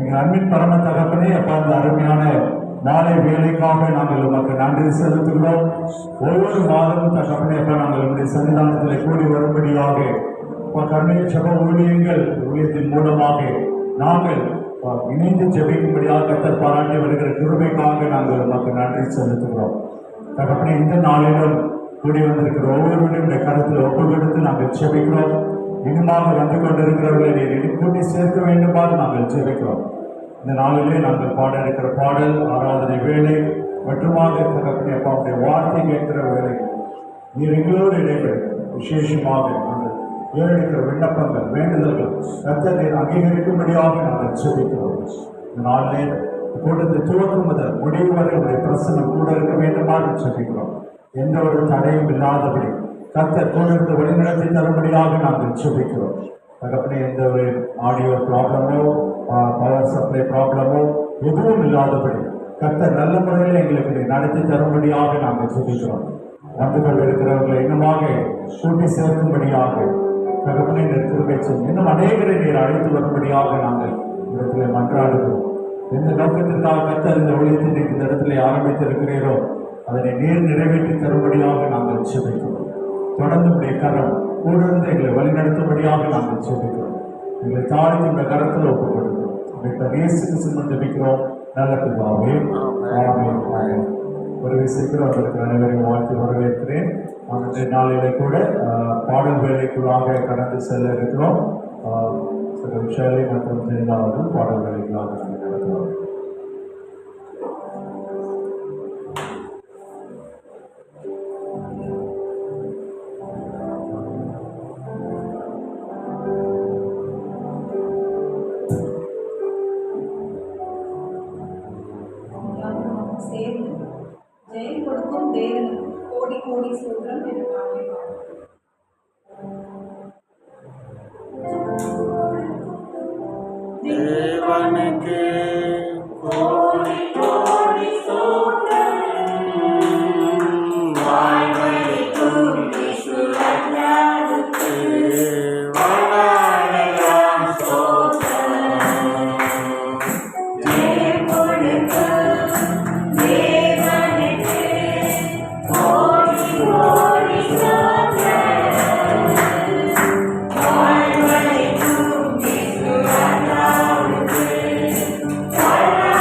எங்கள் அன்பின் பரம தகப்பனே, அப்பா இந்த அருமையான மாலை வேலைக்காக நாங்கள் உமக்கு நன்றி செலுத்துகிறோம். ஒவ்வொரு மாதமும் தகப்பனே அப்பா நாங்கள் உங்களுடைய சன்னிதானத்தில் கூடி வரும்படியாக கருணை ஜெப ஊழியத்தின் மூலமாக நாங்கள் இணைந்து ஜெபிக்கும்படியாக கர்த்தர் பாராட்டி வருகிற கிருபைக்காக நாங்கள் உமக்கு நன்றி செலுத்துகிறோம். தகப்பனே, இந்த நாளிலும் கூடி வந்திருக்கிற ஒவ்வொருவருடைய கருத்தில் ஒப்பு கொடுத்து நாங்கள் ஜெபிக்கிறோம். இன்னுமாக வந்து கொண்டிருக்கிறவர்களை நீர் கூட்டி சேர்க்க வேண்டுமாறு நாங்கள் ஜெபிக்கிறோம். இந்த நாளிலே நாங்கள் பாட இருக்கிற பாடல், ஆராதனை வேலை மற்றுமாக தகப்பனே அப்பாவுடைய வார்த்தை கேட்கிற வேலை நீர் எங்களோடு இடைவெளி விசேஷமாக நாங்கள் ஏறெடுக்கிற விண்ணப்பங்கள் வேண்டுதல்கள் கர்த்தரை அங்கீகரிக்கும்படியாக நாங்கள் ஜெபிக்கிறோம். இந்த நாளிலே கூட்டத்தை துவக்கும் முதல் முடிவு வரை உடைய பிரசனம் கூட இருக்க வேண்டுமாறு ஜெபிக்கிறோம். எந்த ஒரு தடையும் இல்லாதபடி கர்த்தர் கூட இருந்து வழிநடத்தி தரும்படியாக நாங்கள் ஜெபிக்கிறோம். தகப்பனே, எந்த ஒரு ஆடியோ ப்ராப்ளமோ பவர் சப்ளை ப்ராப்ளமோ எதுவும் இல்லாதபடி கர்த்தர் நல்ல முறையில் எங்களுக்கு நடத்தி தரும்படியாக நாங்கள் ஜெபிக்கிறோம். வந்து கொண்டிருக்கிறவர்களை இன்னுமாக கூட்டி சேர்க்கும்படியாக தகப்பனை கிருபை செய்யும். இன்னும் அநேகரை நீர் அழைத்து வரும்படியாக நாங்கள் இடத்துல மன்றாடுகிறோம். எந்த நோக்கத்திற்காக கர்த்தர் இந்த ஊழியத்தை இந்த இடத்துல ஆரம்பித்திருக்கிறீரோ அதனை நீர் நிறைவேற்றி தரும்படியாக நாங்கள் ஜெபிக்கிறோம். தொடர்ந்து உடைய கரம் கூட இருந்து எங்களை வழிநடத்தும்படியாக நாங்கள் ஜெபிக்கிறோம். எங்களை தாழ்த்தி இந்த கரத்தில் ஒப்புக் கொடுக்கிறோம். இயேசுக்கு சின்ன ஜெபிக்கிறோம் நல்ல பிதாவே, ஆமென். ஒரு விஷயத்தில் அவர்களுக்கு அனைவரையும் வாழ்த்து வரவேற்கிறேன். அந்த நாளிலே கூட பாடல் வேலைக்குள்ளாக கடந்து செல்ல இருக்கிறோம். சில விஷயங்களை மற்றும் தெரிந்தாலும் பாடல் வேலைக்குள்ளாக நாங்கள் நடத்துவோம். ஜெயம் கொடுக்கும் தேவனுக்கு கோடி கோடி சூத்திரம் என்று பாடுகிறார். தேவனுக்கு கோடி கோடி சூத்திரம், வாழ்வளிக்கும் இயேசுவுக்கு வணக்கம் ஸ்தோத்திரம். ஜெயம் கொடுக்கும்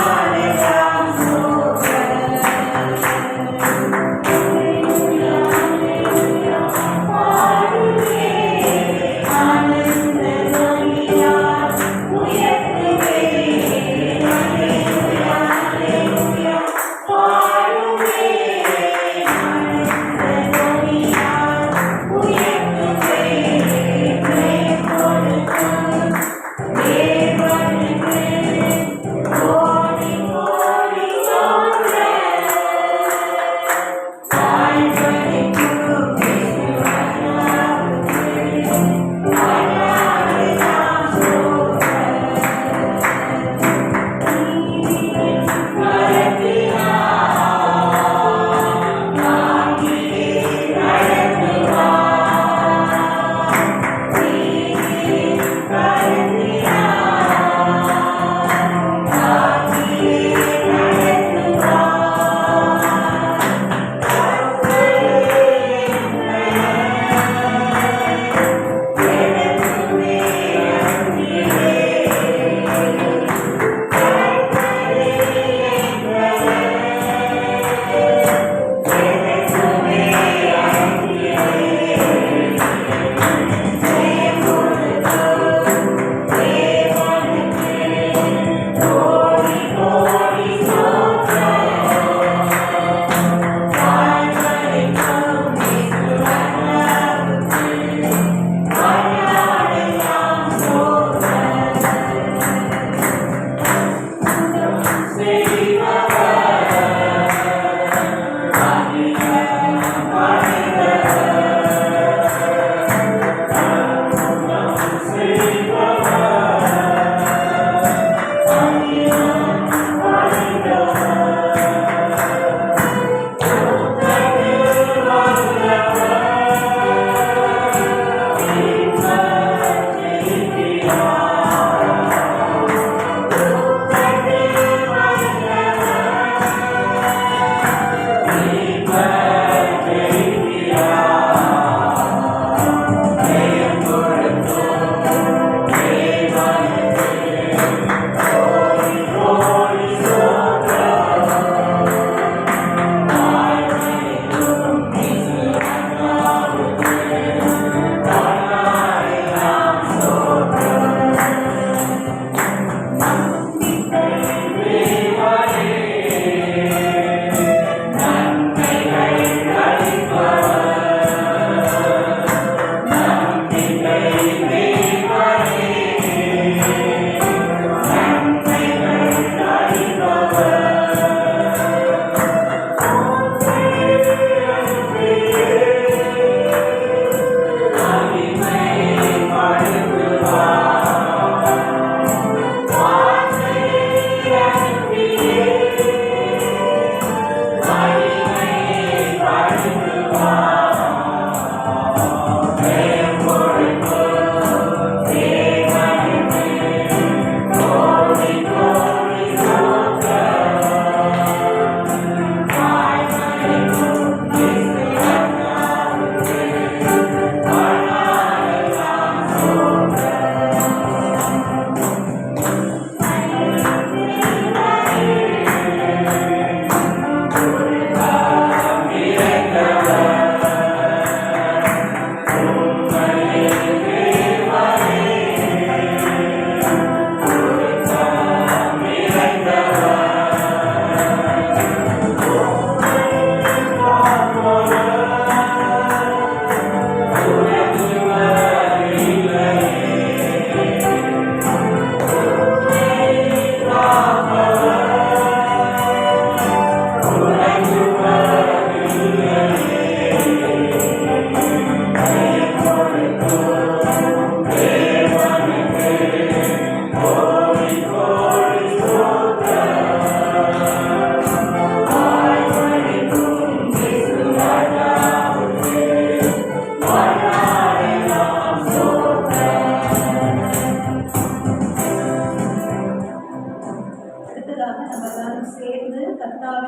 Hallelujah.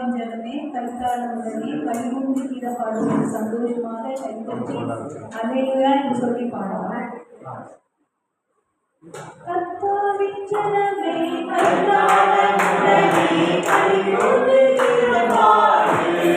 கர்த்தாவின் ஜனமே கைத்தாளமுடனே கைகூந்து கீத பாடுவது சந்தோஷமாக கைத்தட்டி அல்லேலூயா என்று சொல்லி பாடுவார். கர்த்தாவின் ஜனமே கைத்தாளமுடனே கைகூந்து கீத பாடுவது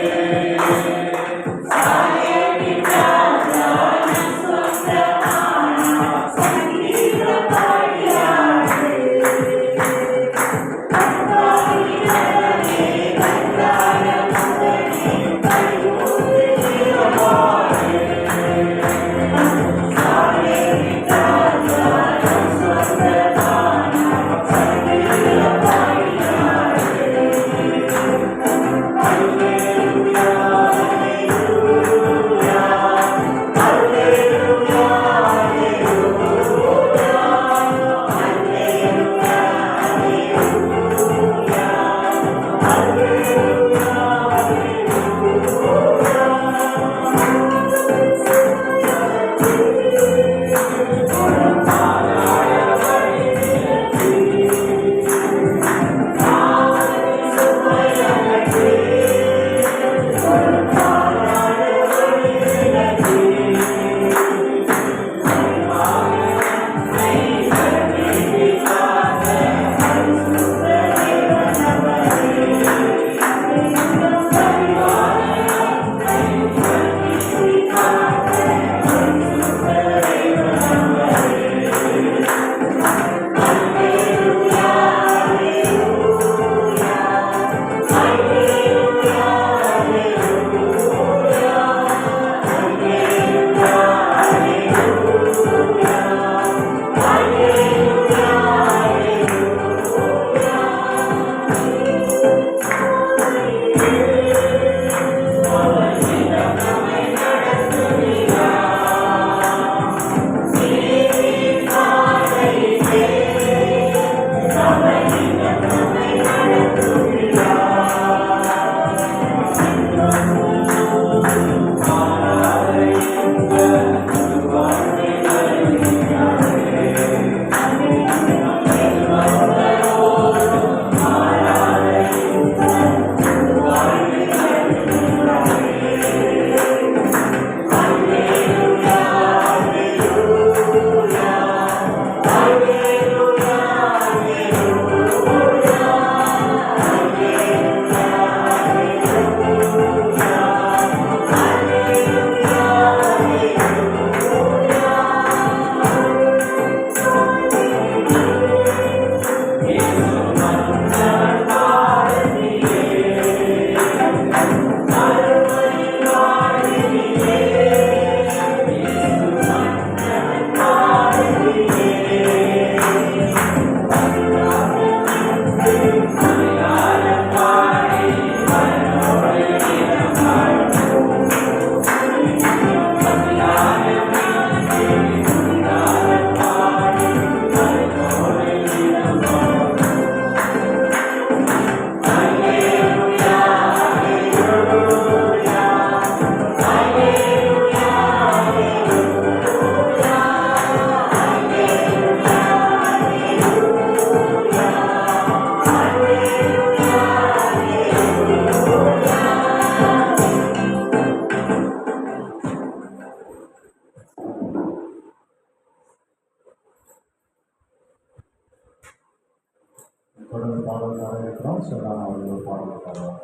தொடர்ந்து பாடல்களாக இருக்கிறோம். நான் அவர்கள் ஒரு பாடல் பாடுவார்.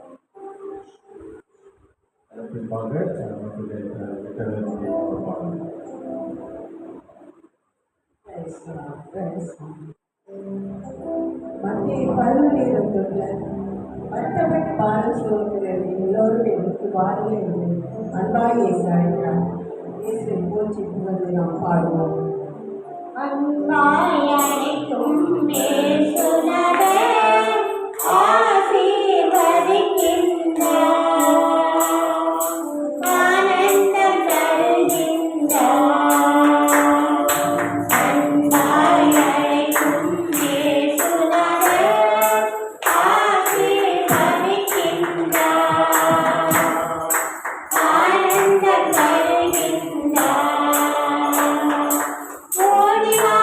அதற்கு பின்பாக ஒரு பாடல். மத்திய 11:21 மற்றவன் பாடம் சொல்கிறது எல்லோரும் எனக்கு வாருங்கள் என்று அன்பாய் இயேசு அழைக்கிறார். இயேசுவை போற்றி புகழ்ந்து நாம் பாடுவோம். அன்பாய் அழைக்கும் இயேசுநாதர் ஆசீர்வதிக்கின்றார். ஆனந்தம் தருகின்றார். அன்பாய் அழைக்கும் இயேசுநாதர் ஆசீர்வதிக்கின்றார். ஆனந்தம் தருகின்றார். ஓடி வா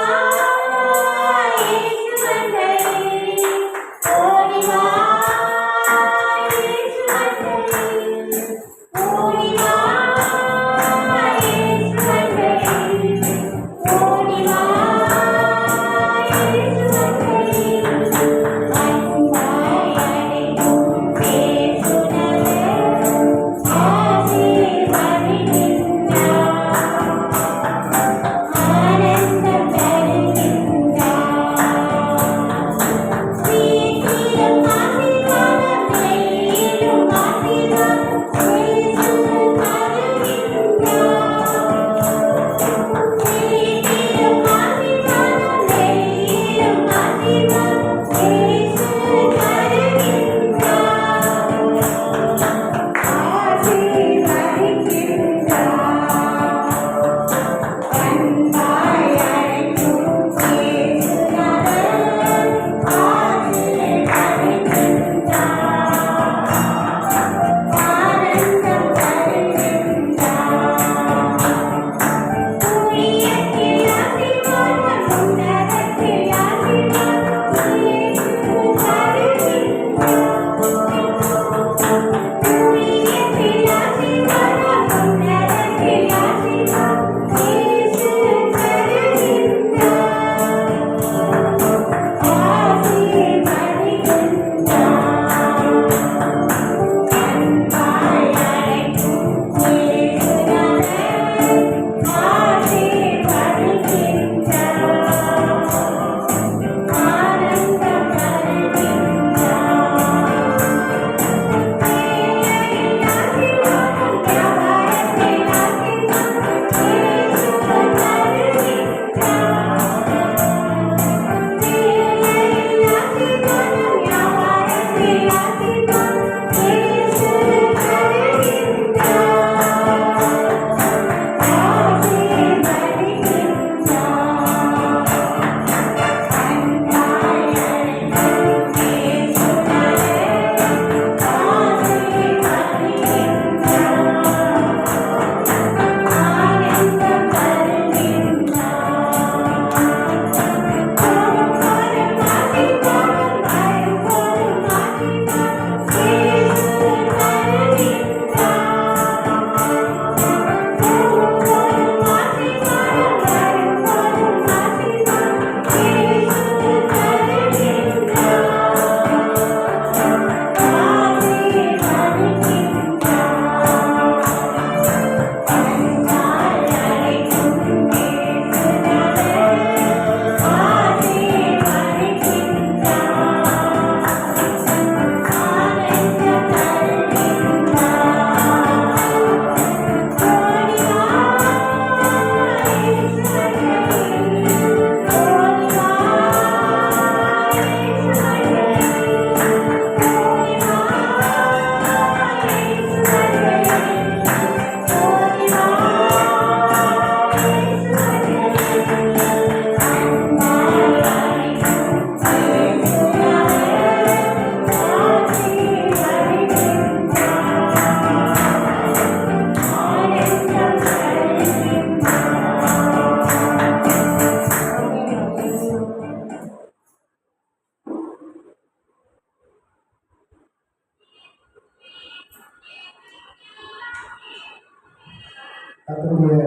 கர்த்தருடைய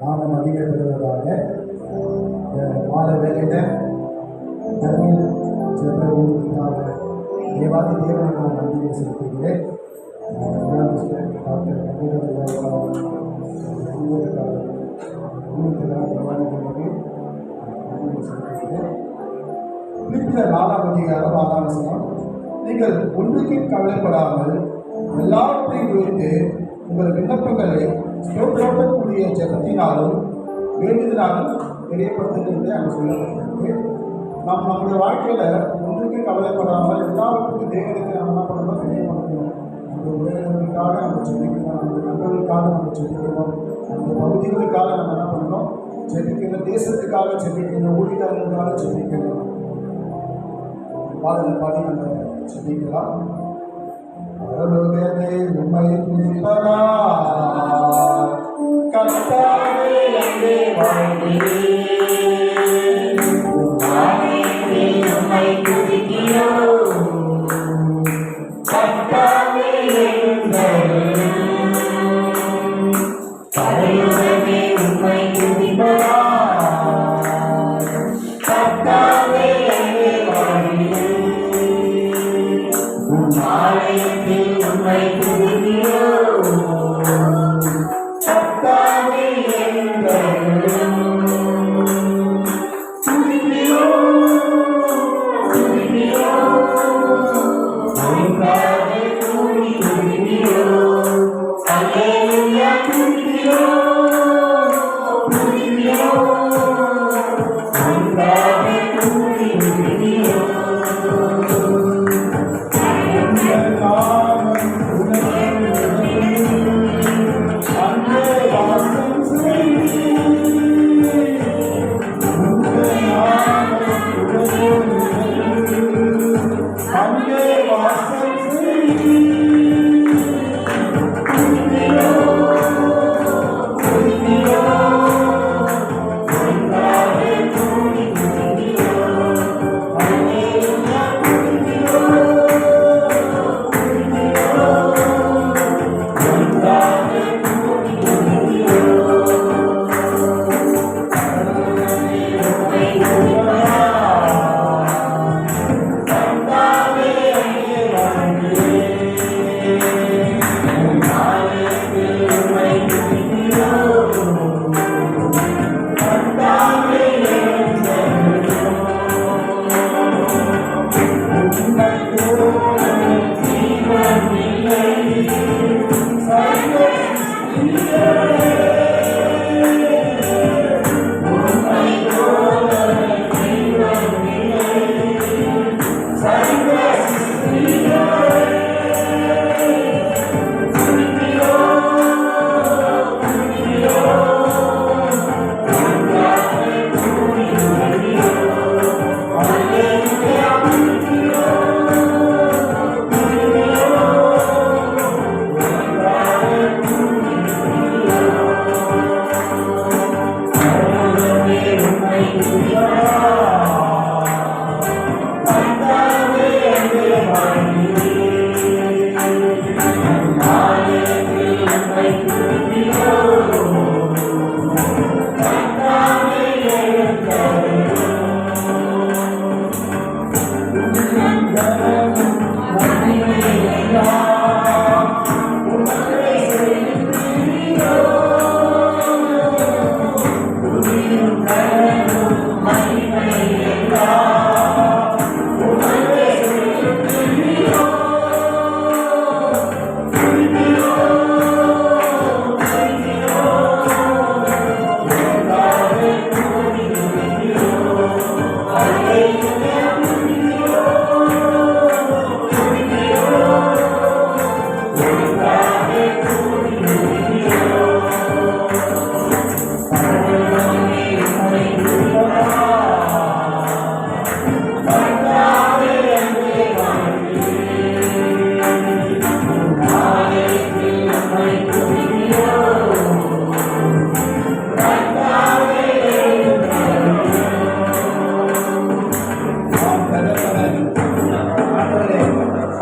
நாமம் அதிகப்படுவதாக. மாத வேலையில் தண்ணீர் ஜெப ஊழியத்திற்காக தேவாதி தேவனுக்கு நான் நன்றியை செலுத்துகிறேன். டாக்டர் கண்டிப்பாக ஊழியத்திற்காக தேவாதி தேவனுக்கு நன்றியை செலுத்துகிறேன். பிலிப்பியர் 4ஆம் அதிகாரம் 6ஆம் வசனம், நீங்கள் ஒன்றுக்கும் கவலைப்படாமல் எல்லாவற்றையும் குறித்து உங்கள் விண்ணப்பங்களை ஸ்தோத்திரக்கூடிய ஜெபத்தினாலும் வேண்டுதலாலும் தெரியப்படுத்துகிறது என்று அங்கே சொல்லப்பட்டிருக்கு. நாம் நம்முடைய வாழ்க்கையில் ஒன்றுக்கும் கவலைப்படாமல் எல்லாவற்றுக்கும் தேவனுக்கு நம்ம என்ன பண்ணணும், தெரியப்படுத்தணும். அந்த உறவினர்களுக்காக நம்ம செபிக்கணும், அந்த நண்பர்களுக்காக நம்ம செபிக்கணும், அந்த பகுதிகளுக்காக நம்ம என்ன பண்ணணும், செபிக்கணும், தேசத்துக்காக செபிக்கணும், ஊழியர்களுக்காக செபிக்கணும். பாடலை பாடி நம்ம செபிக்கலாம். அருளுதலே உம்மை துதிப்பதா கர்த்தாவே அங்கே வாழ்கிறேன். உம்மை துதிக்கிறோம் கர்த்தாவே கரையுடனே உம்மை துதிப்பதா கர்த்தாவே அங்கே வாழ்கிறேன். ஆலயத்தில் உம்மை துதிக்கிறோம் கர்த்தாவே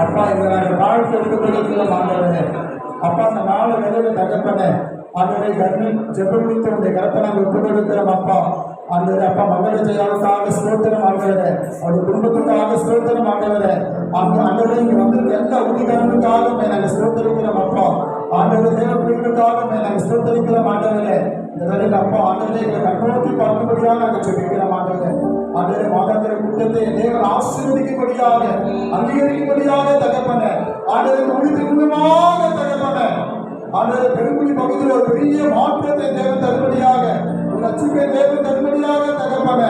அப்பா இந்த நாங்கள் வாழ்க்கை எடுத்துக்கொள்ளும் ஆண்டவரே, அப்பா அந்த நாலு வேலையில தகப்பன ஆண்டவரை கர்ணன் ஜெபமித்து உடைய கரத்தை நாங்கள் ஒப்புக் கொடுக்கிறோம் அப்பா. ஆண்டவரே அப்பா மங்கள ஜெயாவுக்காக ஸ்தோத்திரம் ஆண்டவரே, அவருடைய குடும்பத்துக்காக ஸ்தோத்திரம் ஆண்டவரே, ஆண்டவரே இங்க வந்திருக்க எல்லா ஊழியர்களுக்காக நாங்கள் ஸ்தோத்தரிக்கிறோம் அப்பா. ஆண்டவரே தேவ பிள்ளைகளுக்காக நாங்கள் ஸ்தோத்தரிக்கிறோம் ஆண்டவரே. இந்த வேலையில் அப்பா ஆண்டவரே எங்களை கண்ணோக்கி பார்க்கும்படியாக நாங்கள் சொல்லிக்கிறோம் ஆண்டவரே. ஆண்டவரே மாதாந்திர கூட்டத்தை தேவன் ஆசீர்வதிக்கும்படியாக அங்கீகரிக்கும்படியாக தகப்பன ஆண்டவரை முடித்து மூலமாக தகப்பன ஆண்டவரை பெருங்குடி பகுதியில் ஒரு பெரிய மாற்றத்தை தேவன் தரும்படியாக ஒரு லட்சிப்பை தேவன் தரும்படியாக தகப்பன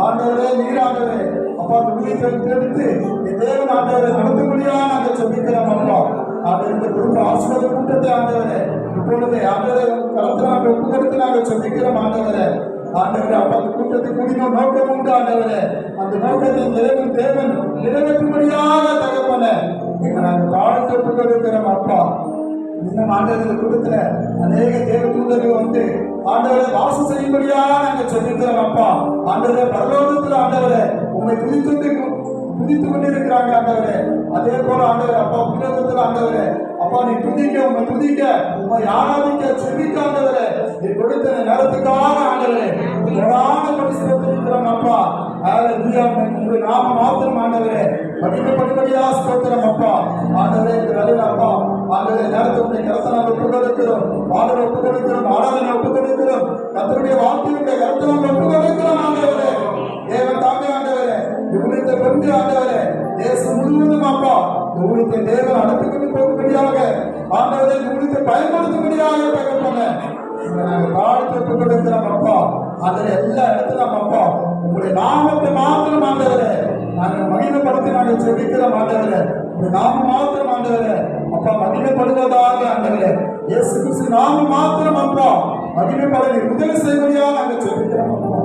ஆண்டவரே நீராண்டவரே அப்பா அந்த ஊழியத்தை எடுத்து தேவன் ஆண்டவரை நடத்தும்படியாக நாங்கள் சொல்லிக்கிறோம் அப்பா. ஆண்டவர் இந்த குடும்ப ஆசீர்வாத கூட்டத்தை ஆண்டவரே இப்பொழுது ஆண்டவரை களத்தில் நாங்கள் ஒப்பு கொடுத்து நாங்கள் சொல்லிக்கிறோம் ஆண்டவரே. ஆண்டவரே அப்பா அந்த கூட்டத்தை கூடின நோக்கம் உண்டு ஆண்டவரே, அந்த நோக்கத்தை தேவன் நிறைவேற்றும்படியாக தகப்பன எங்களை நாங்கள் தாழ்த்து ஒப்பு கொடுக்கிறோம் அப்பா. இன்னும் ஆண்டவர்கள் கூட்டத்துல அநேக தேவ தூதர்கள் வந்து ஆண்டவரை வாசம் செய்யும்படியாக நாங்கள் சொல்லிக்கிறோம் அப்பா. ஆண்டவரே பரலோகத்தில் ஆண்டவரை உண்மை துதித்து கொண்டிருக்கிறாங்க ஆண்டவரே. அதே போல ஆண்டவரே அப்பா புலகத்தில் ஆண்டவரே அப்பா நீ துதிக்க உண்மை ஆராதிக்க செவிக்க ஆண்டவரே நீ கொடுத்த நேரத்துக்காக ஆண்டவரே படிக்கிறோம் அப்பா. உங்களுடைய நாம மாத்திரம் ஆண்டவரே படிப்படியா ஸ்தோத்திரம் அப்பா. ஆண்டவரே இந்த வேலையில அப்பா ஆண்டவரே நேரத்துடைய கருத்தை நாங்கள் ஒப்புக் கொடுக்கிறோம், பாடலை ஒப்புக் கொடுக்கிறோம், ஆராதனை ஒப்புக் கொடுக்கிறோம், கர்த்தருடைய வார்த்தையுடைய கருத்தை நாங்கள் ஒப்புக் கொடுக்கிறோம் ஆண்டவரே. தேவன் தாமே ஆண்டவரே ஊழியத்தை கொண்டு ஆண்டவரே தேசம் முழுவதும் அப்பா இந்த ஊழியத்தை தேவன் அனுப்பி கொண்டு போகும்படியாக ஆண்டவரை ஊழியத்தை பயன்படுத்தும்படியாக தகப்பன நாங்கள் தாழ்த்து ஒப்புக் கொடுக்கிறோம் அப்பா. அதில் எல்லா இடத்திலும் அப்பா உங்களுடைய நாமத்தை மாத்திரம் ஆண்டவரே நாங்கள் மகிமைப்படுத்தி நாங்கள் செபிக்கிறோம் ஆண்டவரே. உங்களுடைய நாமம் மாத்திரம் ஆண்டவரே அப்பா மகிமைப்படுவதாக ஆண்டவரே இயேசு கிறிஸ்து நாமம் மாத்திரம் அப்பா மகிமைப்பட உதவி செய்வதையாக நாங்கள் செபிக்கிறோம் அப்பா.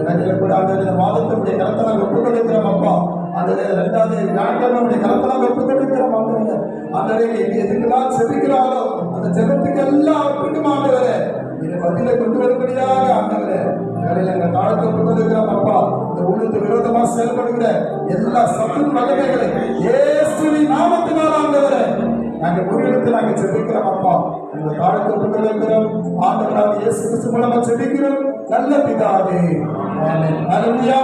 இந்த கூட அந்த மாதத்தினுடைய கருத்தை நாங்கள் ஒப்புக் கொடுக்கிறோம் அப்பா. அந்த 2வது ஞாயிற்றுக்கிழமை கருத்தை நாங்கள் ஒப்புக் கொடுக்கிறோம் ஆண்டவரே. ஆண்டவரே எதுக்கெல்லாம் செபிக்கிறாரோ அந்த ஜெபத்துக்கு எல்லாம் ஒப்பிட்டு ஆண்டவரே இதை பதிலை கொண்டு வரும்படியாக ஆண்டவரே வேலையில் எங்கள் தாழ்த்து ஒப்புக் கொடுக்கிறோம் அப்பா. இந்த ஊழியத்துக்கு விரோதமாக செயல்படுகிற எல்லா சத்து வல்லமைகளை இயேசுவின் நாமத்தினால் ஆண்டவரே நாங்கள் முறியெடுத்து நாங்கள் செபிக்கிறோம் அப்பா. இந்த தாழ்த்து ஒப்புக் கொடுக்கிறோம் ஆண்டவராக இயேசு கிறிஸ்து மூலமா செபிக்கிறோம் நல்ல பிதாவே. ஆமென். ஹல்லேலூயா.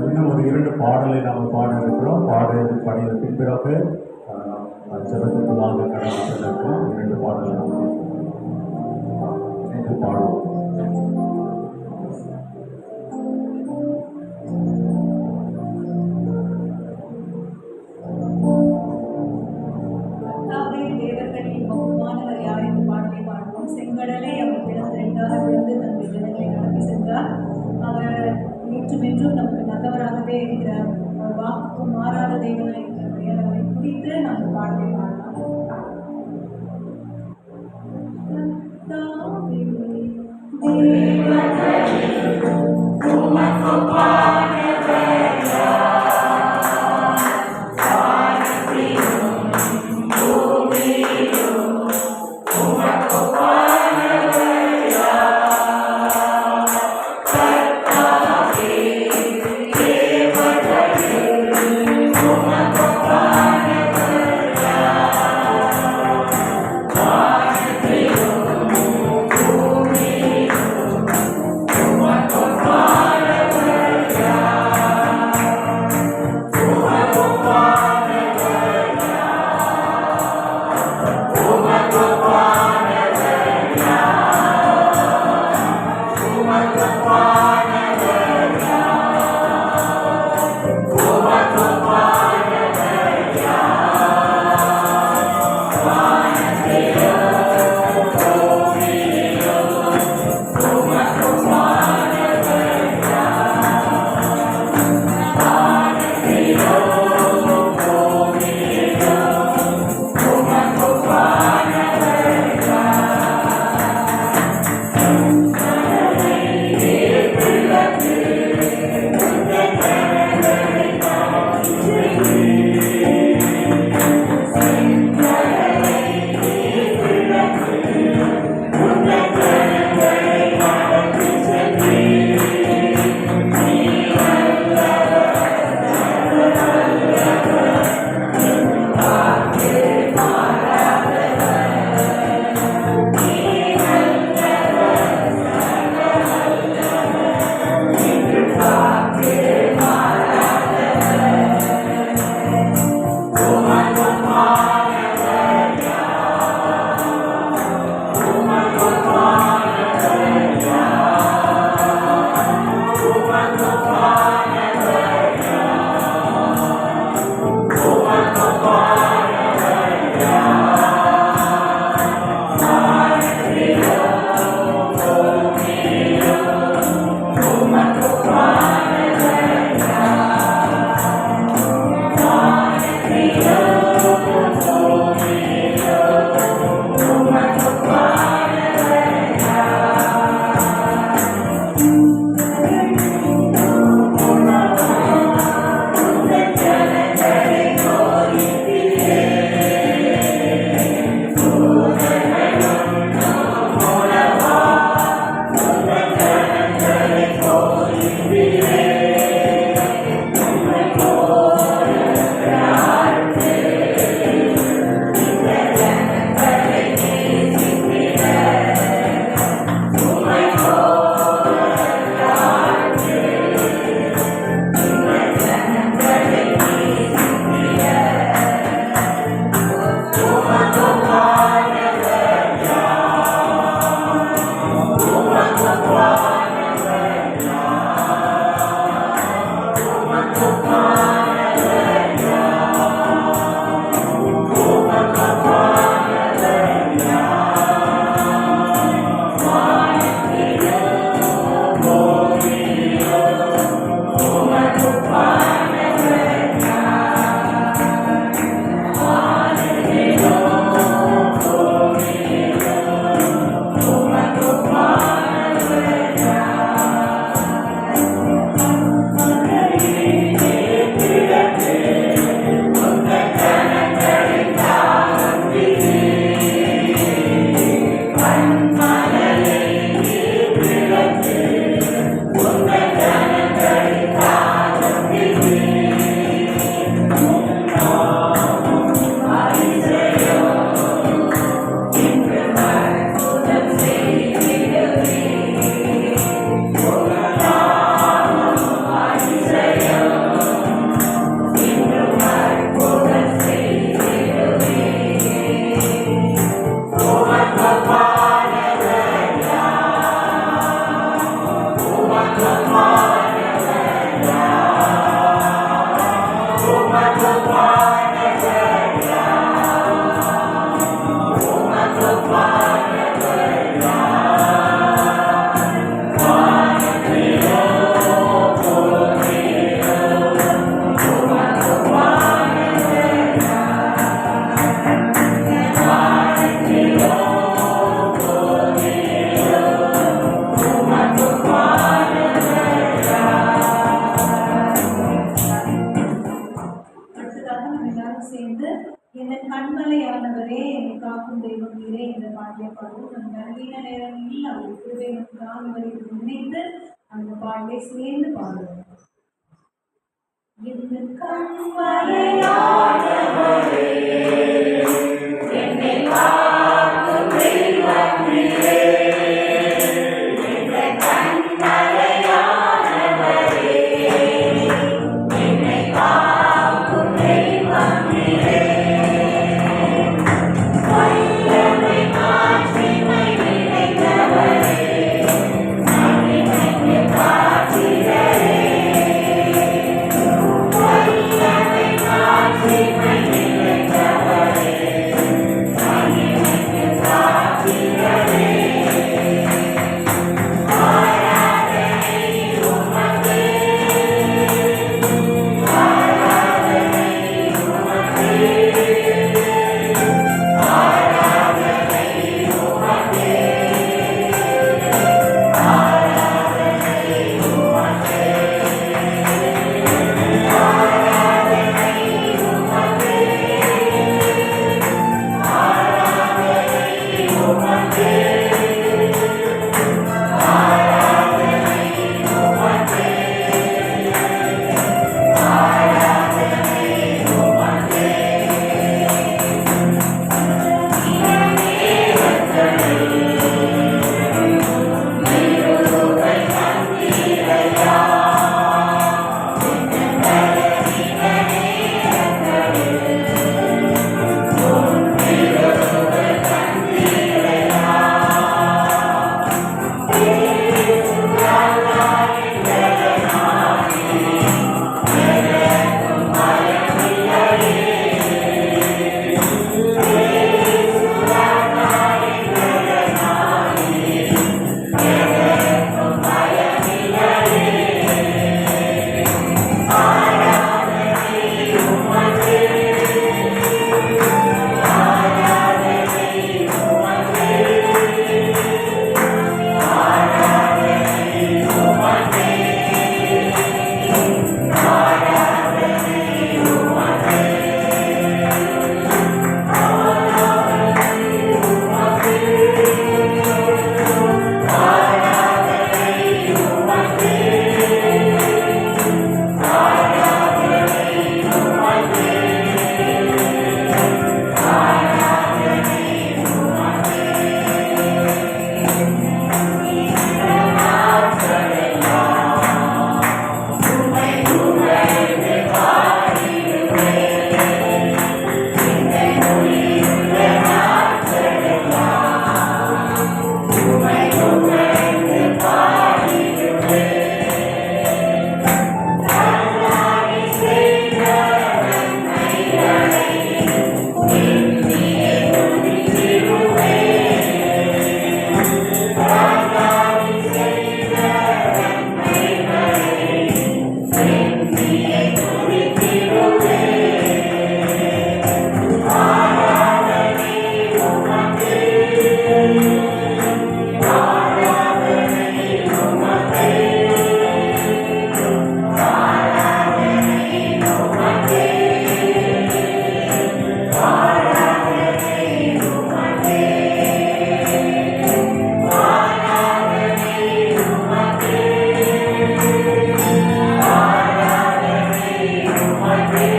இன்னும் ஒரு 2 பாடலை நாம் பாட இருக்கிறோம். பாடிய பின்பிறகு ஜபத்துக்குள்ளாக கடந்து செல்லிருக்கிறோம். 2 பாடலை நாம் பாடுவோம். தேவர்களின் பகுமானவர் யார் என்று பாடலை பாடுவோம். செங்கடலை அவர் பிளந்து 2ஆக பிளந்து தன்னுடைய ஜனங்களை நடத்தி சென்றார். அவர் நேற்றுமென்றும் நமக்கு நல்லவராகவே இருக்கிறார். அவர் வாக்கு மாறாத தேவனாய் இருக்கிறபடியால் அவரை குறித்து நம்ம பாடலை பாடலாம். பாடலை பாடுவோம். நம் பலவீன நேரங்களில் அவருடைய கிருபை நமக்கு தாங்கி வருகிறது நினைத்து அந்த பாடலை சேர்ந்து பாடுவோம். இந்த கண்மலையானவரே, என்னை காக்கும் தெய்வம் நீரே. இந்த கண்மலையானவரே, என்னை காக்கும் தெய்வம் நீரே. வல்லமை மாட்சிமை நிறைந்தவரே, மகிமைக்கு பாத்திரரே. வல்லமை மாட்சிமை நிறைந்தவரே, மகிமைக்கு பாத்திரரே. ஆராதனை உமக்கே, ஆராதனை உமக்கே, ஆராதனை உமக்கே, ஆராதனை உமக்கே, ஆராதனை உமக்கே, ஆராதனை உமக்கே, ஆராதனை உமக்கே, ஆராதனை உமக்கே. திருவுருவை தந்தீரையா, திருவுருவை தந்தீரையா. திருவுருவாயின் வேதனானே, எனக்கும் பயமில்லையே. திருவுருவாயின் வேதனானே, எனக்கும் பயமில்லையே. ஆராதனை உமக்கே, ஆராதனை உமக்கே, ஆராதனை உமக்கே, ஆராதனை உமக்கே, ஆராதனை உமக்கே, ஆராதனை உமக்கே, ஆராதனை உமக்கே. உம்மை புகழ்ந்து பாடிடுவேன். இந்த உயிருள்ள நாட்களெல்லாம் உம்மை புகழ்ந்து பாடிடுவேன். கர்த்தாவே செய்த நன்மைகளை எண்ணியே துதித்திடுவேன். கர்த்தாவே செய்த நன்மைகளை எண்ணியே துதித்திடுவேன். ஆராதனை உமக்கே, ஆராதனை உமக்கே, ஆராதனை உமக்கே, ஆராதனை உமக்கே, ஆராதனை உமக்கே, ஆராதனை உமக்கே,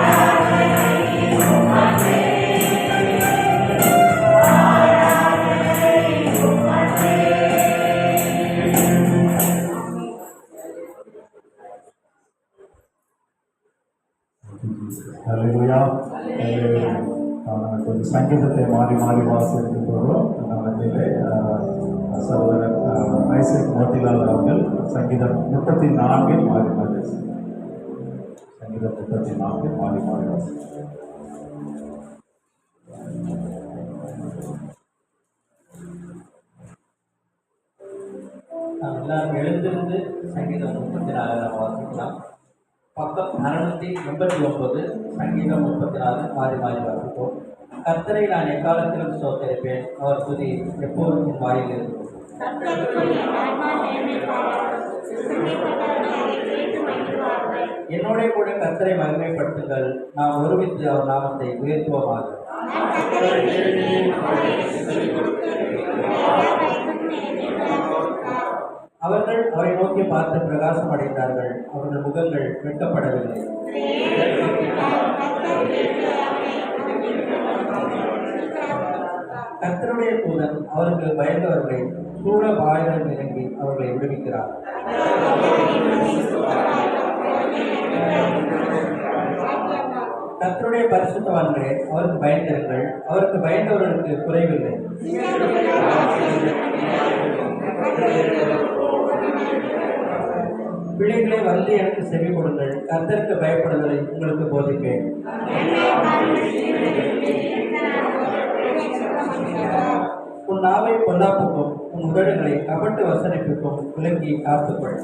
ஆராதனை உமக்கே, ஆராதனை உமக்கே. ஹல்லேலூயா. ஹல்லேலூயா. நாம் கொஞ்சம் சங்கீதத்தை மாறி மாறி வாசித்து போகிறோம். நம்மளே சகோதரர் ஐசக் மோத்திலால் அவர்கள் சங்கீதம் 34 மாறி மாறி வாசிக்கிறார். சங்கீதம் 34 மாறி மாறி வாசிக்கிறார். நாம் எல்லாரும் எழுந்திருந்து சங்கீதம் 34 நாம் வாசிக்கலாம். பக்கம் 689 சங்கீதம் 34 மாறி மாறி வாசிப்போம். கர்த்தரை நான் எக்காலத்திலும் ஸ்தோத்தரிப்பேன், அவர் துதி எப்போதும் என் வாயில் இருக்கும். என்னோட கூட கர்த்தரை மகிமைப்படுத்துங்கள், நாம் ஒருமித்து அவர் நாமத்தை உயர்த்துவோமாக. அவர்கள் அவரை நோக்கி பார்த்து பிரகாசம் அடைந்தார்கள். அவர்கள் முகங்கள் வெட்கப்படவில்லை. கர்த்தருடைய தூதன் அவருக்கு பயந்தவர்களை சூழ வாயிலில் இறங்கி அவர்களை விடுவிக்கிறார். கர்த்தருடைய பரிசுத்தவான்களே, அவருக்கு பயந்திருங்கள். அவருக்கு பயந்தவர்களுக்கு குறைவில்லை. பிள்ளைகளை வந்து எனக்கு செவி கொடுங்கள். கர்த்தருக்கு பயப்படுதலை உங்களுக்கு போதிப்பேன். உன் நாவை பொல்லாப்புக்கும் உன் உதடுகளை கபட்டு வசனிப்புக்கும் விலக்கி காத்துக்கொள்.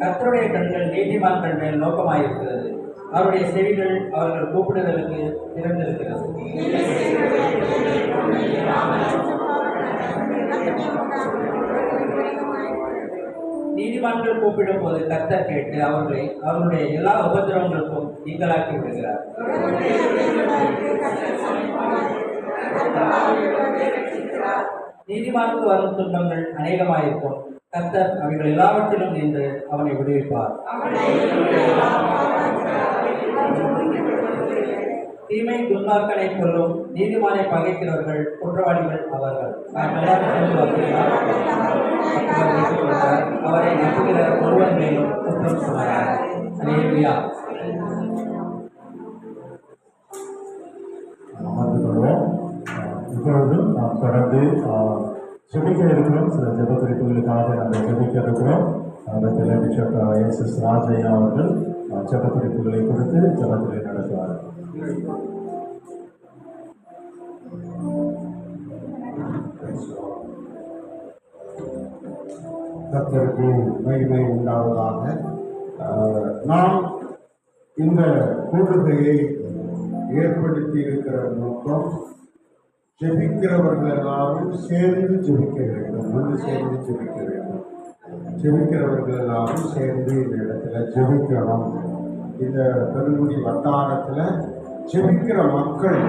கர்த்தருடைய கண்கள் நீதிமான்கள் மேல் நோக்கமாயிருக்கிறது. அவருடைய செவிகள் அவர்கள் கூப்பிடுதலுக்கு திறந்திருக்கிறது. நீதிமான்கள் கூப்பிடும் போது கர்த்தர் கேட்டு அவர்களை அவர்களுடைய எல்லா உபதிரவங்களுக்கும் நீங்களாக்கி விடுகிறார். நீதிமானுக்கு வரும் துன்பங்கள் அநேகமாயிருக்கும். கர்த்தர் அவைகள் எல்லாவற்றிலும் நின்று அவனை விடுவிப்பார். தீமை துன்மார்க்கனை கொல்லும். நீதிமானை பகைக்கிறவர்கள் குற்றவாளிகள் அவர்கள். அவரை நம்புகிற ஒருவன் மேலும் குற்றம் சுமரார். அல்லேலூயா. அமர்ந்து கொள்வோம். இப்பொழுது நாம் தொடர்ந்து ஜெபிக்க இருக்கிறோம். சில ஜெப குறிப்புகளுக்காக நம்ம ஜெபிக்க இருக்கிறோம். அதற்கு பிஷப் எஸ் ராஜையா அவர்கள் ஜெப குறிப்புகளை கொடுத்து ஜெபத்திலே நடத்துவார்கள். கர்த்தருக்கு மகிமை உண்டாவதாக. நாம் இந்த கூடுகையை ஏற்படுத்தி இருக்கிற நோக்கம், ஜெபிக்கிறவர்கள் எல்லாரும் சேர்ந்து ஜெபிக்க வேண்டும். ஒன்று சேர்ந்து ஜெபிக்க வேண்டும். ஜெபிக்கிறவர்கள் எல்லாரும் சேர்ந்து இந்த இடத்துல ஜெபிக்கணும். இந்த பெருங்குடி வட்டாரத்தில் ஜெபிக்கிற மக்கள்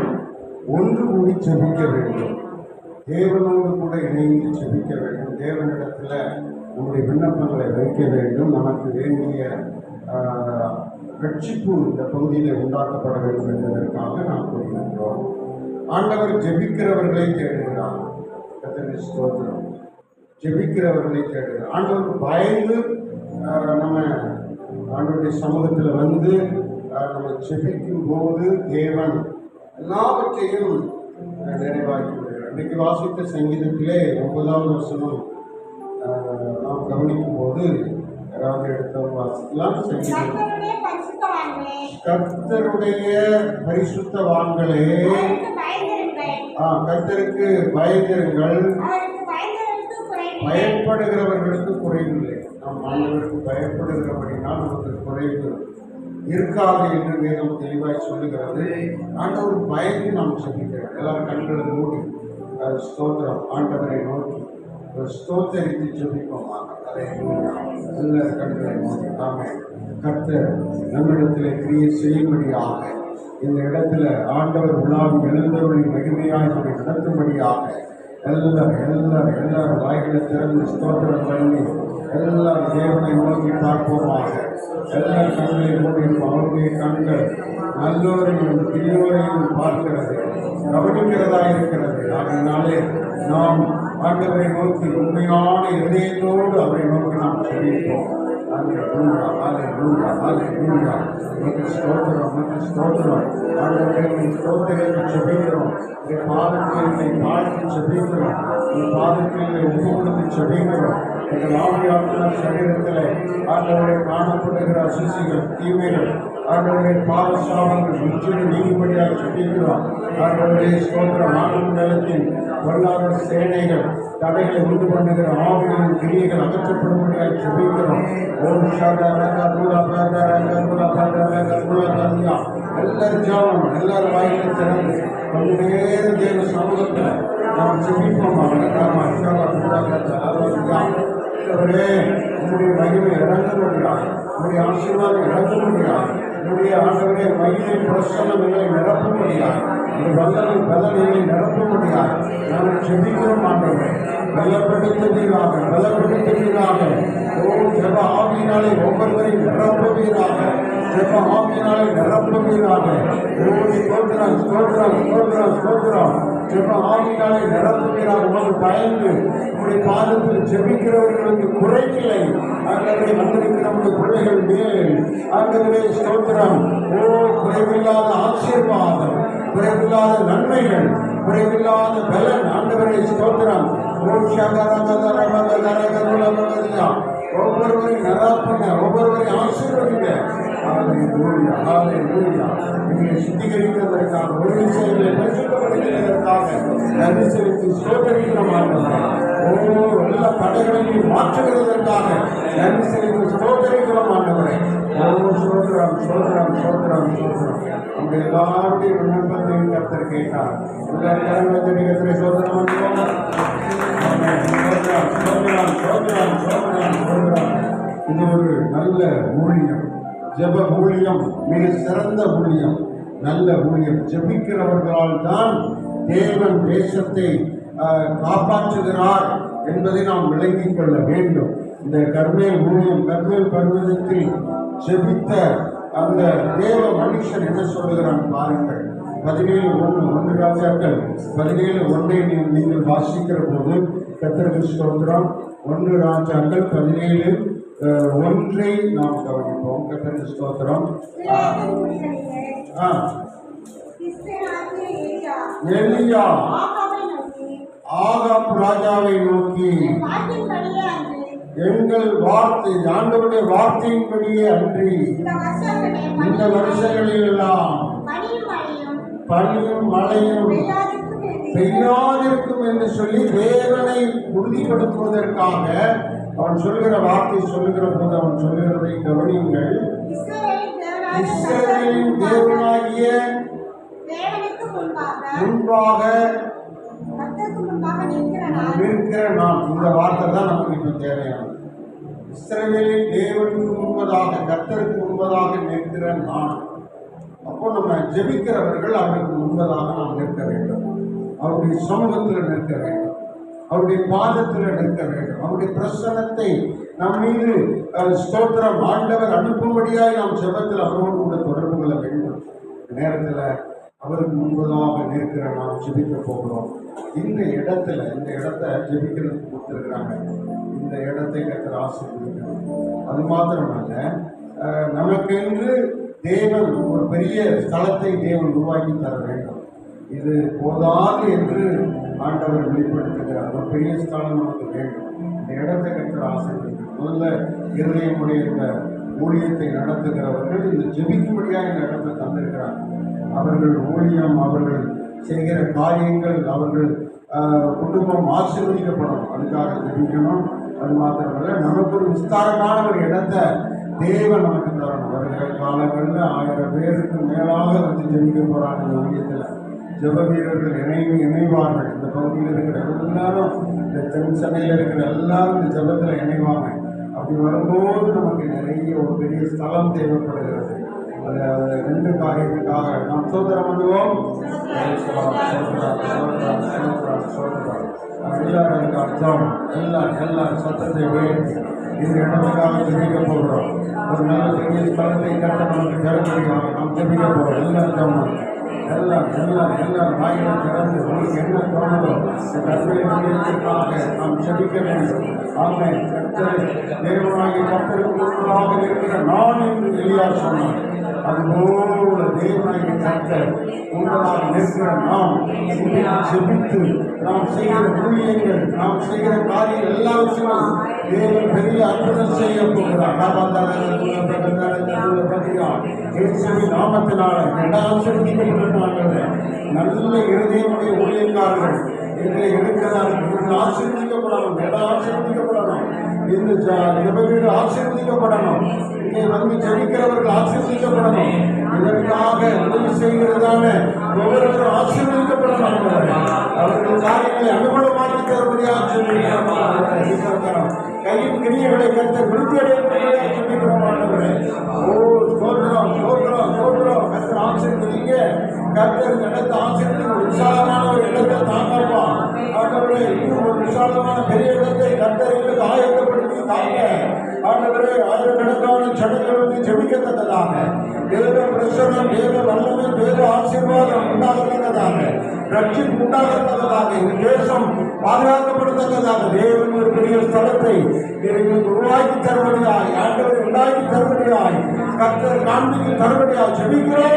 ஒன்று கூடி ஜெபிக்க வேண்டும். தேவனோடு கூட இணைந்து ஜெபிக்க வேண்டும். தேவனிடத்தில் நம்முடைய விண்ணப்பங்களை வைக்க வேண்டும். நமக்கு வேண்டிய ரட்சிப்பு இந்த பகுதியில் உண்டாக்கப்பட வேண்டும் என்பதற்காக நாம் கூறியிருக்கிறோம். ஆண்டவர் ஜெபிக்கிறவர்களை தேடுகிறார். கர்த்தருக்கு ஸ்தோத்திரம். ஜெபிக்கிறவர்களை தேடுகிறார். ஆண்டவருக்கு பயந்து நம்ம ஆண்டவருடைய சமூகத்தில் வந்து நம்ம ஜெபிக்கும் போது தேவன் எல்லாவற்றையும் நிறைவாக்கி விடுகிறார். இன்றைக்கு வாசித்த சங்கீதத்திலே 9வது வசனம் நாம் கவனிக்கும் போது யாராவது எடுத்தவங்க வாசிக்கலாம். சங்கீதம், கர்த்தருடைய பரிசுத்தவான்களே, கர்த்தருக்கு பயந்திருங்கள். பயப்படுகிறவர்களுக்கு குறைவில்லை. நாம் ஆண்டவருக்கு பயப்படுகிறபடினால் நமக்கு குறைவு இருக்காது என்று வேதம் தெளிவாய் சொல்லுகிறது. ஆண்டவர் பயந்து நாம் ஜெபிக்கிறோம். எல்லாரும் கண்களை மூடி ஸ்தோத்திரம் ஆண்டவரை நோக்கி ஸ்தோத்தரித்து ஜெபிப்போமாக. நல்ல கண்களை மூடி நாமே கர்த்தர் நம்மிடத்தில் கிரியை செய்யும்படியாக, இந்த இடத்துல ஆண்டவர் உலாவும் எழுந்தவர்களை மகிமையாக நம்மை நடத்தும்படியாக எல்லாரும் வாய்களை திறந்து ஸ்தோத்திரம் பண்ணி எல்லாரும் தேவனை நோக்கி பார்ப்போமாக. எல்லா கண்களை மூடி அவருடைய கண்கள் நல்லோரையும் தீயோரையும் பார்க்கிறது, கவனிக்கிறதா இருக்கிறது. ஆகையினாலே நாம் ஆண்டவரை நோக்கி உண்மையான இதயத்தோடு அவரை நோக்கி நாம் செல்லிப்போம். ஸ்தோத்திரம் ஆண்டவரை ஸ்தோத்திரத்தை செபிக்கிறோம். பாதத்தை தாழ்த்தி செபிக்கிறோம். பாதத்தை ஒப்பு கொடுத்து செபிக்கிறோம். எங்கள் ஆவியாத்மா சரீரத்தில் ஆண்டவரை காணப்படுகிற அசிசிகள் தீமைகள் ஆண்டவரை பாவசாபங்கள் முற்றிலும் நீங்கும்படியாக செபிக்கிறோம். ஆண்டவரை ஸ்தோத்திரம் ஆண்டவரிடத்தின் பொருளாதார சேனைகள் தடைகளை உண்டு பண்ணுகிற ஆவிகளின் கிரியைகள் அகற்றப்படும்படியாக செபிக்கிறோம். ஓம் எல்லாரும் ஜாபம் எல்லாரும் வாயிலை திறந்து கொஞ்ச நேரம் தேவ சமூகத்தில் நாம் செபிப்போமாக. உங்களுடைய மகிமை இறங்க முடியாது, உங்களுடைய ஆசீர்வாதம் இறங்க முடியாது. என்னுடைய ஆண்டவரே மகிழை பிரசன்னம் எங்களை நிரப்பும்படியாய் இந்த வல்லமை பலனை நிரப்பும்படியாய் நாங்கள் செபிக்கிறோம் ஆண்டவரே. பலப்படுத்துவீராக ஓ ஜெப ஆவியினாலே ஒவ்வொருவரையும் நிரப்புவீராக. ஜெப ஆவியினாலே நிரப்புவீராக. ஓ ஸ்தோத்திரம் ஸ்தோத்திரம் ஸ்தோத்திரம் ஸ்தோத்திரம். ஜெப ஆவியினாலே நிரப்புவீராக. உமக்கு பயந்து உங்களுடைய பாதத்தில் ஜெபிக்கிறவர்களுக்கு குறையில்லை. ஆண்டவரே வந்திருக்கிற நம்முடைய பிள்ளைகள் மேல் ஆண்டவரே ஸ்தோத்திரம். ஓ குறைவில்லாத ஆசீர்வாதம், குறைவில்லாத நன்மைகள், குறைவில்லாத பலன் ஆண்டவரே ஸ்தோத்திரம். ஒவ்வொருவரையும் நிராப்புங்க, ஒவ்வொருவரையும் ஆசீர்வதிங்க. நீங்களை சுத்திகரிக்கிறதற்காக, ஒரு விஷயங்களை பரிசுத்தப்படுத்துவதற்காக நன்றி செலுத்தி ஸ்தோத்திரிக்கிறோம் ஆண்டவரே. ஓ எல்லா தடைகளையும் மாற்றுகிறதற்காக நன்றி செலுத்தி ஸ்தோத்திரிக்கிறோம் ஆண்டவரே. ஓ ஸ்தோத்திரம் ஸ்தோத்திரம் ஸ்தோத்திரம் ஸ்தோத்திரம். உங்கள் எல்லாருடைய விண்ணப்பத்தையும் கர்த்தர் கேட்டார். எல்லாரும் சோதனம் பண்ணுவோம். இது ஒரு நல்ல ஊழியம், ஜெப ஊழியம், மிக சிறந்த ஊழியம், நல்ல ஊழியம். ஜெபிக்கிறவர்களால் தான் தேவன் தேசத்தை காப்பாற்றுகிறார் என்பதை நாம் விளங்கிக் கொள்ள வேண்டும். இந்த கர்மேல் ஊழியம், கர்மேல் பர்வதத்தில் ஜெபித்த அந்த தேவ மனுஷன் என்ன சொல்லுகிறான் பாருங்கள். 17:1 ராஜாக்கள் 17:1 நீங்கள் வாசிக்கிற போது கர்த்தருக்கு ஸ்தோத்திரம். 1 ராஜாக்கள் 17:1 நாம் கவனிப்போம். கர்த்தருக்கு ஸ்தோத்திரம். எலியா ஆகாப் ராஜாவை நோக்கி, எங்கள் வார்த்தை ஆண்டவருடைய வார்த்தையின்படியே அன்றி இந்த வருஷங்களில் எல்லாம் பனியும் மழையும் பெய்யாதிருக்கும் என்று சொல்லி தேவனை உறுதிப்படுத்துவதற்காக அவன் சொல்கிற வார்த்தை சொல்லுகிற போது அவன் சொல்லுகிறதை கவனியுங்கள். இஸ்ரவேலின் தேவனாகிய முன்பாக நிற்கிற நான். இந்த வார்த்தை தான் நமக்கு இப்ப தேவையானது. இஸ்ரவேலின் தேவனுக்கு முன்பதாக, கர்த்தருக்கு முன்பதாக நிற்கிற நான். அப்போ நம்ம ஜெபிக்கிறவர்கள் அவருக்கு முன்பதாக நாம் நிற்க வேண்டும். அவருடைய சமூகத்தில் நிற்க வேண்டும், அவருடைய பாதத்தில் நிற்க வேண்டும். அவருடைய பிரசன்னத்தை நம் மீது ஸ்தோத்திரம் ஆண்டவர் அனுப்பும்படியாய் நாம் ஜெபத்தில் அவரோடு கூட தொடர்பு கொள்ள வேண்டும். நேரத்தில் அவருக்கு முன்பதாக நிற்கிற நாம் ஜெபிக்க போகிறோம். இந்த இடத்தை ஜெபிக்கிறதுக்கு கொடுத்துருக்கிறாங்க. இந்த இடத்தை கர்த்தர் ஆசீர்வதிக்கணும். அது மாத்திரமல்ல, நமக்கென்று தேவன் ஒரு பெரிய ஸ்தலத்தை தேவன் உருவாக்கி தர வேண்டும். இது போதாது என்று ஆண்டவர் வெளிப்படுத்துகிறார். ஒரு பெரிய ஸ்தலம் நமக்கு வேண்டும். இந்த இடத்தை கர்த்தர் ஆசீர்வதிக்கணும். முதல்ல இருதயமுடைய இந்த ஊழியத்தை நடத்துகிறவர்கள் இந்த ஜெபிக்கும்படியாக இந்த இடத்தை தந்திருக்கிறார். அவர்கள் ஊழியம், அவர்கள் செய்கிற காரியங்கள், அவர்கள் குடும்பம் ஆசீர்வதிக்கப்படணும். அதுக்காக ஜெபிக்கணும். அது மாத்திரமல்ல, நமக்கு ஒரு விஸ்தாரமான ஒரு இடத்தை தேவன் நமக்கு தரணும். வருகிற காலங்களில் 1000 பேருக்கு மேலாக வந்து ஜெபிக்க போகிறாங்க. இந்த ஊழியத்தில் ஜெப வீரர்கள் இணைவார்கள். இந்த பகுதியில் இருக்கிற எல்லாரும், இந்த தென் சென்னையில் இருக்கிற எல்லாரும் இந்த ஜெபத்தில் இணைவாங்க. அப்படி வரும்போது நமக்கு நிறைய ஒரு பெரிய ஸ்தலம் தேவைப்படுகிறது. அது 2 காரியத்துக்காக நாம் சோதனம் பண்ணுவோம். எல்லாரும் அர்த்தம் எல்லாரும் சத்தத்தை உயர்த்தி இந்த இடத்துக்காக ஜெபிக்க போகிறோம். ஒரு நல்ல பெரிய ஸ்தலத்தை கட்ட நமக்கு தரும்படியாக நாம் ஜெபிக்க போகிறோம். எல்லாரும் வாயிலை திறந்து உங்களுக்கு என்ன தோணுதோ கற்பனைக்காக நாம் ஜெபிக்க வேண்டும். ஆமென். தேவனாகிய கர்த்தருக்கு முன்பாக இருக்கிற நான் என்று எலியா சொன்னார். அதுபோல தேவனாகிய கர்த்தர் முன்பதாக நிற்கிற நாம் ஜெபித்து நாம் செய்கிற ஊழியங்கள், நாம் செய்கிற காரியம் எல்லாவற்றையும் தேவன் பெரிய அற்புதம் செய்ய போகிறார். நாமத்தினால நல்ல இருதயமுடைய ஊழியக்காரர்கள் எங்களை எடுக்கிறார்கள். ஆசீர்வதிக்கப்படணும், ஆசீர்வதிக்கப்படணும். இந்த ஜெப வீடு ஆசீர்வதிக்கப்படணும். இங்கே வந்து ஜெபிக்கிறவர்கள் ஆசீர்வதிக்கப்படணும். இதற்காக உதவி செய்கிறதான ஒவ்வொருவரும் ஆசீர்வதிக்கப்படணும். அவர்கள் காரியங்களை அனுகூலமாக்கி தரும்படியாக சொல்லியிருக்கிறோம். கையின் கிரியைகளை கருத்தை விருத்தி அடையப்படும்படியாக சொல்லிக்கிறோம். கர்த்தர் ஆசீர்வதிங்க. கர்த்தர் நடத்த ஆசீர்வதிங்க. விசாலமான ஒரு இடத்தை தாங்கப்பா. ஆண்டவரே, இன்னும் ஒரு விசாலமான பெரிய இடத்தை கர்த்தர்களுக்கு ஆயத்தப்படுத்தி தாங்க. ஆண்டவரே, ஆயிரக்கணக்கான சடங்கள் வந்து ஜெபிக்கத்தக்கதாக தேவ பிரசனம், தேவ வல்லமை, தேவ ஆசீர்வாதம் உண்டாகத்தக்கதாக, ரட்சிப்பு உண்டாகத்தக்கதாக, இந்த தேசம் பாதுகாக்கப்படத்தக்கதாக தேவன் ஒரு பெரிய ஸ்தலத்தை உருவாக்கி தருவதையாய், ஆண்டவரை உண்டாக்கி தருவதையாய், கர்த்தர் காண்பிக்கு தருவதையாய் ஜெபிக்கிறோம்.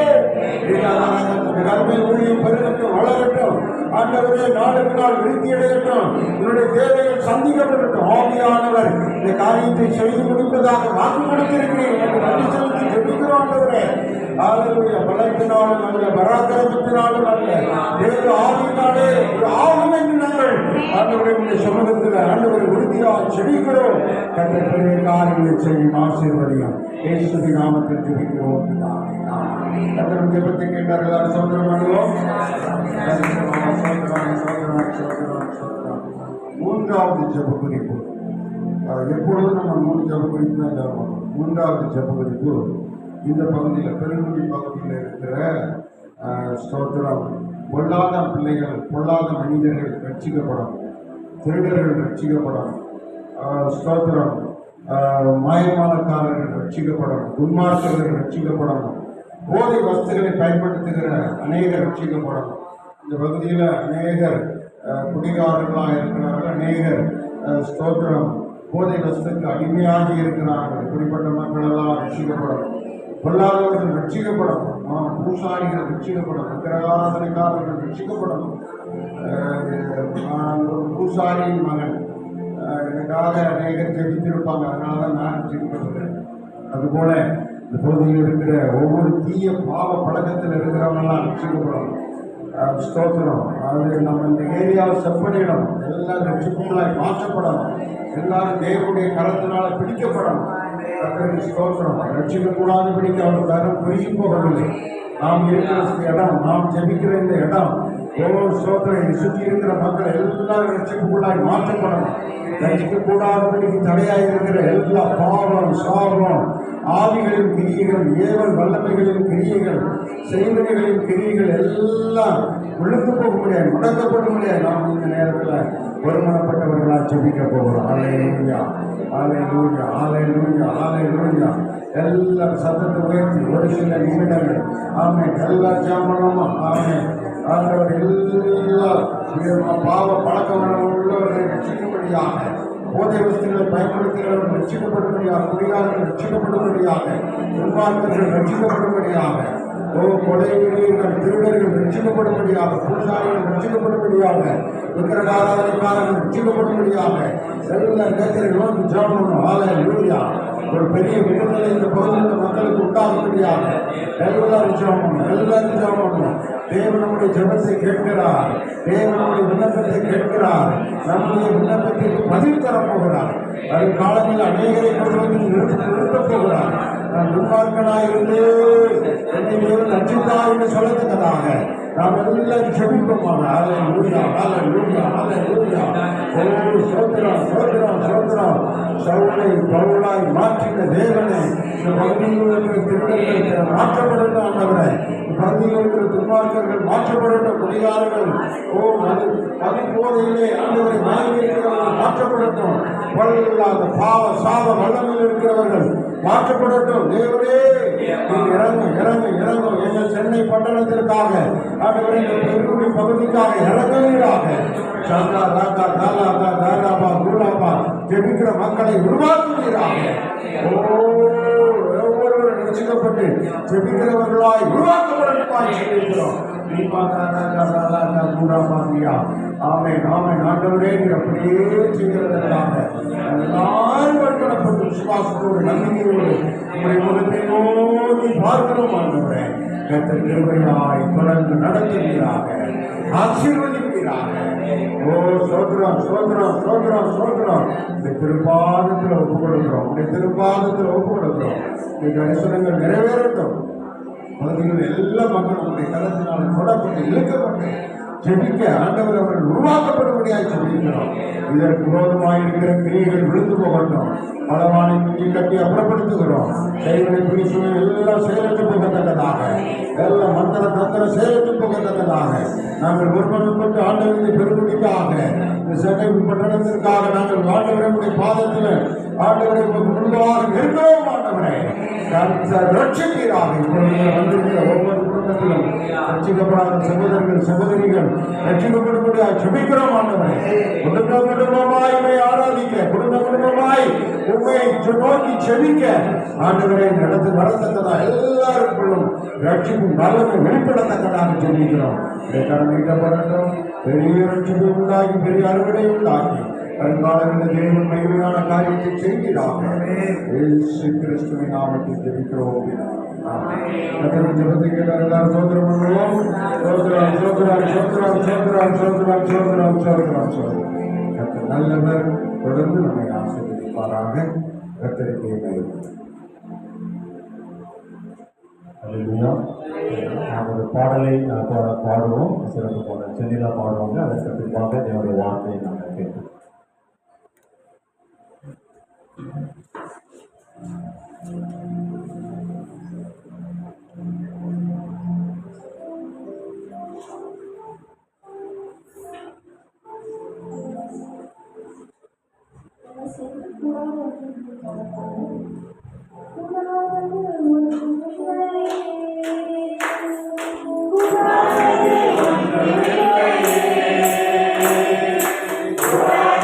ஊழியம் பெருகட்டும், வளரட்டும். ஆண்டவரே, நாளுக்கு நாள் விருத்தி அடையட்டும். என்னுடைய தேவைகள் சந்திக்கப்படட்டும். ஆவியானவர் இந்த காரியத்தை செய்து முடிப்பதாக வாக்கு கொடுத்திருக்கிறேன். நன்றி செலுத்தி ஜெபிக்கிறோம். ஆண்டவரே, ஆண்டவருடைய பலத்தினாலும் அல்ல, பராக்கிரமத்தினாலும் அல்ல, தேவ ஆவியினாலே ஒரு ஆகும் என்று நாங்கள் ஆண்டவருடைய சமூகத்தில் ஆண்டவரை உறுதியாக ஜெபிக்கிறோம். கர்த்தர் பெரிய காரியங்களை செய்யும் ஆசீர்வதியும் இயேசுவின் நாமத்தில் ஜெபிக்கிறோம். கர்த்தர் ஜெபத்தை கேட்டார்கள். சோதரம் பண்ணுவோம். மூன்றாவது ஜெப குறிப்பு. எப்பொழுதும் நம்ம 3 ஜெப குறிப்பு தான் ஜெபம். மூன்றாவது ஜெப குறிப்பு இந்த பகுதியில், பெருங்குடி பகுதியில் இருக்கிற ஸ்தோத்திரம், பொல்லாத பிள்ளைகள், பொல்லாத மனிதர்கள் ரட்சிக்கப்படும், திருடர்கள் ரட்சிக்கப்படும், ஸ்தோத்திரம், மாயமானக்காரர்கள் ரட்சிக்கப்படும், துன்மார்க்கர்கள் ரட்சிக்கப்படும், போதை வஸ்துகளை பயன்படுத்துகிற அநேகர் ரட்சிக்கப்படும். இந்த பகுதியில் அநேகர் குடிகாரர்களாக இருக்கிறார்கள், அநேகர் ஸ்தோத்திரம் போதை வஸ்துக்கு அடிமையாகி இருக்கிறார்கள். இப்படிப்பட்ட மக்கள் எல்லாம் ரட்சிக்கப்படும். பொல்லாதவர்கள் ரட்சிக்கப்படும், பூசாரிகள் ரட்சிக்கப்படும், விக்கிரகாராதனைக்காரர்கள் ரட்சிக்கப்படும். பூசாரியின் மகன் எனக்காக அநேகர் ஜெபித்திருப்பாங்க, அதனால தான் நான் ரட்சிக்கப்படுகிறேன். அதுபோல இந்த பகுதியில் இருக்கிற ஒவ்வொரு தீய பாவ பழக்கத்தில் இருக்கிறவங்கெல்லாம் ரட்சிக்கப்படும். ஸ்தோத்திரம். அது நம்ம இந்த ஏரியாவை செப்பனிடும், எல்லாம் ரட்சிப்புகளாய் மாற்றப்படணும். எல்லாரும் தேவனுடைய கரத்தினால பிடிக்கப்படணும். ஸ்தோத்திரம். ரட்சிக்கக்கூடாது பிடிக்க அவர் கரம் பெருகி போகவில்லை. நாம் இருக்கிற இடம், நாம் ஜெபிக்கிற இந்த இடம், ஸ்தோத்திரம், சுற்றி இருக்கிற மக்கள் எல்லாரும் ரட்சிப்புக்குள்ளாய் மாற்றப்படணும். ரட்சிக்கக்கூடாதபடிக்கு தடையாக இருக்கிற எல்லா பாவம், சாபம், ஆவிகளின் கிரியைகள், ஏவல் வல்லமைகளின் கிரியைகள், செய்வனைகளின் கிரியைகள் எல்லாம் விழுந்து போக முடியாது, முடக்கப்பட முடியாது. நாம் இந்த நேரத்தில் ஒருமனப்பட்டவர்களாக ஜெபிக்க போகிறோம். அல்லேலூயா, அல்லேலூயா, அல்லேலூயா, அல்லேலூயா. எல்லா சத்தத்தை உயர்த்தி ஒரு சில நிமிடங்கள் ஆமென். எல்லா ஜாமனும் ஆமென். ஆண்டவர் எல்லா பாவ பழக்க உள்ளவர்களை ரட்சிக்கும்படியாக, போதை வஸ்துகளை பயன்படுத்துகிறவர்கள் ரட்சிக்கப்படும்படியாக, குடிகாரர்கள் ரட்சிக்கப்படும்படியாக, துன்மார்க்கர்கள் ரட்சிக்கப்படும்படியாக, கொலை வெறியர்கள், திருடர்கள் ரட்சிக்கப்படும்படியாக, பூசாரிகள் ரட்சிக்கப்படும்படியாக, விக்கிரகாராதனைக்காரர்கள் ரட்சிக்கப்படும்படியாக எல்லா நேரத்திலும் ஜெபம். ஹல்லேலூயா. ஒரு பெரிய விடுதலை இந்த பகுதியில் மக்களுக்கு உண்டாகும்படியாக எல்லாரும் ஜெபம், எல்லாரும் ஜெபம். தேவன் நம்முடைய ஜெபத்தை கேட்கிறார், தேவன் நம்முடைய விண்ணப்பத்தை கேட்கிறார், நம்முடைய விண்ணப்பத்திற்கு பதில் தரப்போகிறார். வரும் காலத்தில் அநேகரை கொண்டு வந்து நிறுத்தப் போகிறார். நான் துன்மார்க்கனாயிருந்து என்னை தேவன் ரட்சித்தார் என்று சொல்லத்தக்கதாக நாம் எல்லாரும் ஜெபிப்போம். அல்லேலூயா, அல்லேலூயா, அல்லேலூயா. சோத்திரம், சோத்திரம், சோத்திரம். சவுலை பவுலாய் மாற்றின தேவனே, இந்த பகுதியில் இருக்கிற திருடர்கள் மாற்றப்படட்டும். ஆண்டவரே, பகுதியில் இருக்கிற துன்மார்க்கர்கள் மாற்றப்படட்டும். குடிகாரர்கள் போதையிலே ஆண்டவரை வாங்கி இருக்கிறவர்கள் மாற்றப்படட்டும். பொருளாத பாவ சாப வல்லமையில் இருக்கிறவர்கள் மாற்றப்படட்டும். தேவனே, இறங்கும், இறங்கும், இறங்கும். எங்கள் சென்னை பட்டணத்திற்காக ஆண்டவரே, இந்த பெருங்குடி பகுதிக்காக இறங்குவீராக. சந்தா ராகா தாலாபா தாராபா கூலாபா ஜெபிக்கிற மக்களை உருவாக்குவீராக. ஒவ்வொருவரும் ரட்சிக்கப்பட்டு ஜெபிக்கிறவர்களாய் உருவாக்கப்படுவாய் சொல்லியிருக்கிறோம். ஆமென், ஆமென். ஆண்டவரே, அப்படியே செய்கிறதற்காக எல்லாரும் அர்ப்பணப்பட்டு விசுவாசத்தோடு, நம்பிக்கையோடு உங்களுடைய முகத்தை நோக்கி பார்க்கிறோம். ஆண்டவரே, கர்த்தர் கிருபையாய் தொடர்ந்து நடத்துவீராக, ஆசீர்வதிப்பீராக. ஓ சோதரம் சோதரம் சோதரம் சோதரம். இந்த திருப்பாதத்தில் ஒப்பு கொடுக்கிறோம், இந்த திருப்பாதத்தில் ஒப்பு கொடுக்கிறோம். இந்த தரிசனங்கள் நிறைவேறட்டும். பகுதிகள் எல்லா மக்களும் உங்களுடைய கருத்தினால் தொடப்பட்டு இழுக்கப்பட்டு ஜெபிக்க ஆண்டவர் அவர்கள் உருவாக்கப்படும்படியாக ஜெபிக்கிறோம். இதற்கு விரோதமாக இருக்கிற கிரியைகள் விழுந்து போகட்டும். பலவானை குஞ்சு கட்டி அப்புறப்படுத்துகிறோம். கைகளை பிடிச்சுமை எல்லாம் செயலற்று போகத்தக்கதாக, எல்லாம் மந்திர தந்திர செயலற்று போகத்தக்கதாக நாங்கள் ஒருமனப்பட்டு ஆண்டவரை பெருமுடிக்காக இந்த சென்னை பட்டணத்திற்காக நாங்கள் ஆண்டவருடைய பாதத்தில் ஆண்டவரை முன்பாக நிற்கிறோம். ஆண்டவரை ரட்சிப்பீராக. இப்பொழுது வந்திருக்கிற ஒவ்வொரு குடும்பத்திலும் ரட்சிக்கப்படாத சகோதரர்கள் சகோதரிகள் ரட்சிக்கப்படும்படியாக ஜெபிக்கிறோம். ஆண்டவரை குடும்ப குடும்பமாய் உம்மை ஆராதிக்க, குடும்ப குடும்பமாய் உம்மை நோக்கி ஜெபிக்க ஆண்டவரை நடந்து வரத்தக்கதாக எல்லாருக்குள்ளும் ரட்சிப்பும் வல்லமை வெளிப்படத்தக்கதாக ஜெபிக்கிறோம். நீக்கப்படட்டும். பெரிய ரட்சிப்பு உண்டாகி பெரிய அறுவடை உண்டாகி வருங்காலங்களில் தேவன் மகிமையான காரியத்தை செய்கிறார். இயேசு கிறிஸ்துவின் நாமத்தில் ஜெபிக்கிறோம். ஜெபத்தை கேட்டார். எல்லாரும் சோதரம் பண்ணுவோம். சோதரம் சோதரம் சோதரம் சோதரம் சோதரம் சோதரம் சோதரம் சோதரம். கர்த்தர் நல்லவர். தொடர்ந்து நம்மை ஆசீர்வதிப்பாராக. கர்த்தருக்கு மகிமை. அல்லேலூயா. நாம் ஒரு பாடலை பாடுவோம். சிறப்பு பாடல் சென்னையில பாடுவாங்க. அதற்கு பின்பாக தேவனுடைய வார்த்தையை நாங்கள் கேட்போம். Thank you.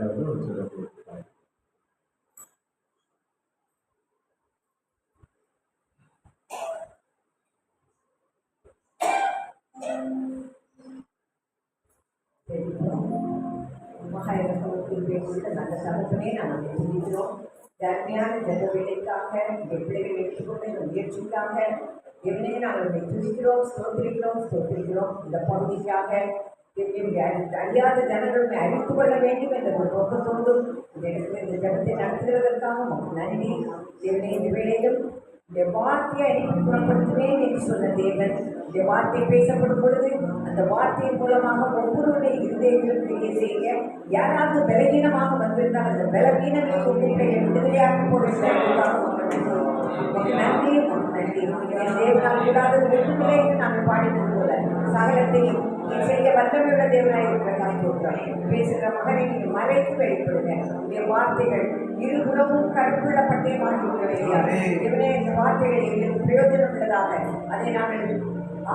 அவர்கள் ஒரு சிறப்பு கொடுத்தார். மகாயிரத்தில் பேசுகிற நல்ல சமத்துமே நாங்கள் சிந்திக்கிறோம். தர்மையான ஜெப வேலைக்காக பிள்ளைகள் எடுத்துக்கொண்ட இந்த முயற்சிக்காக என்னை நாங்கள் துதிக்கிறோம், ஸ்தோத்திரிக்கிறோம். இந்த பகுதிக்காக அறியாத ஜனங்களை அறிந்து கொள்ள வேண்டும் என்ற ஒரு நோக்கத்தோடு இந்த இடத்துல இந்த ஜபத்தை நடத்துகிறதற்காக உங்களுக்கு நன்றி. என்னை இந்த வேளையிலும் இந்த வார்த்தையை அடிக்கடி குணப்படுத்துவேன் என்று சொன்ன தேவன் இந்த வார்த்தை பேசப்படும் பொழுது அந்த வார்த்தையின் மூலமாக ஒவ்வொருவருடைய இருதயங்களும் கிரியை செய்ய யாராவது பலவீனமாக வந்திருந்தால் அந்த பலவீனங்களை விடுதலையாக போடுவதற்காக நன்றி. என் தேவனால் கூடாதது வெற்றுமில்லை என்று நாங்கள் பாடினது போல சகலத்தையும் செய்ய வல்லமையுள்ள தேவனாய் இருக்கிற காய்கோட்டம் பேசுகிற மகனை நீங்கள் மறைத்து வெளிப்படுங்க. என் வார்த்தைகள் இருபுறமும் கருப்புள்ள பட்டயமாக இருக்கிறவையா இவனே இந்த வார்த்தைகள் எங்களுக்கு பிரயோஜனம் உள்ளதாக அதை நாங்கள்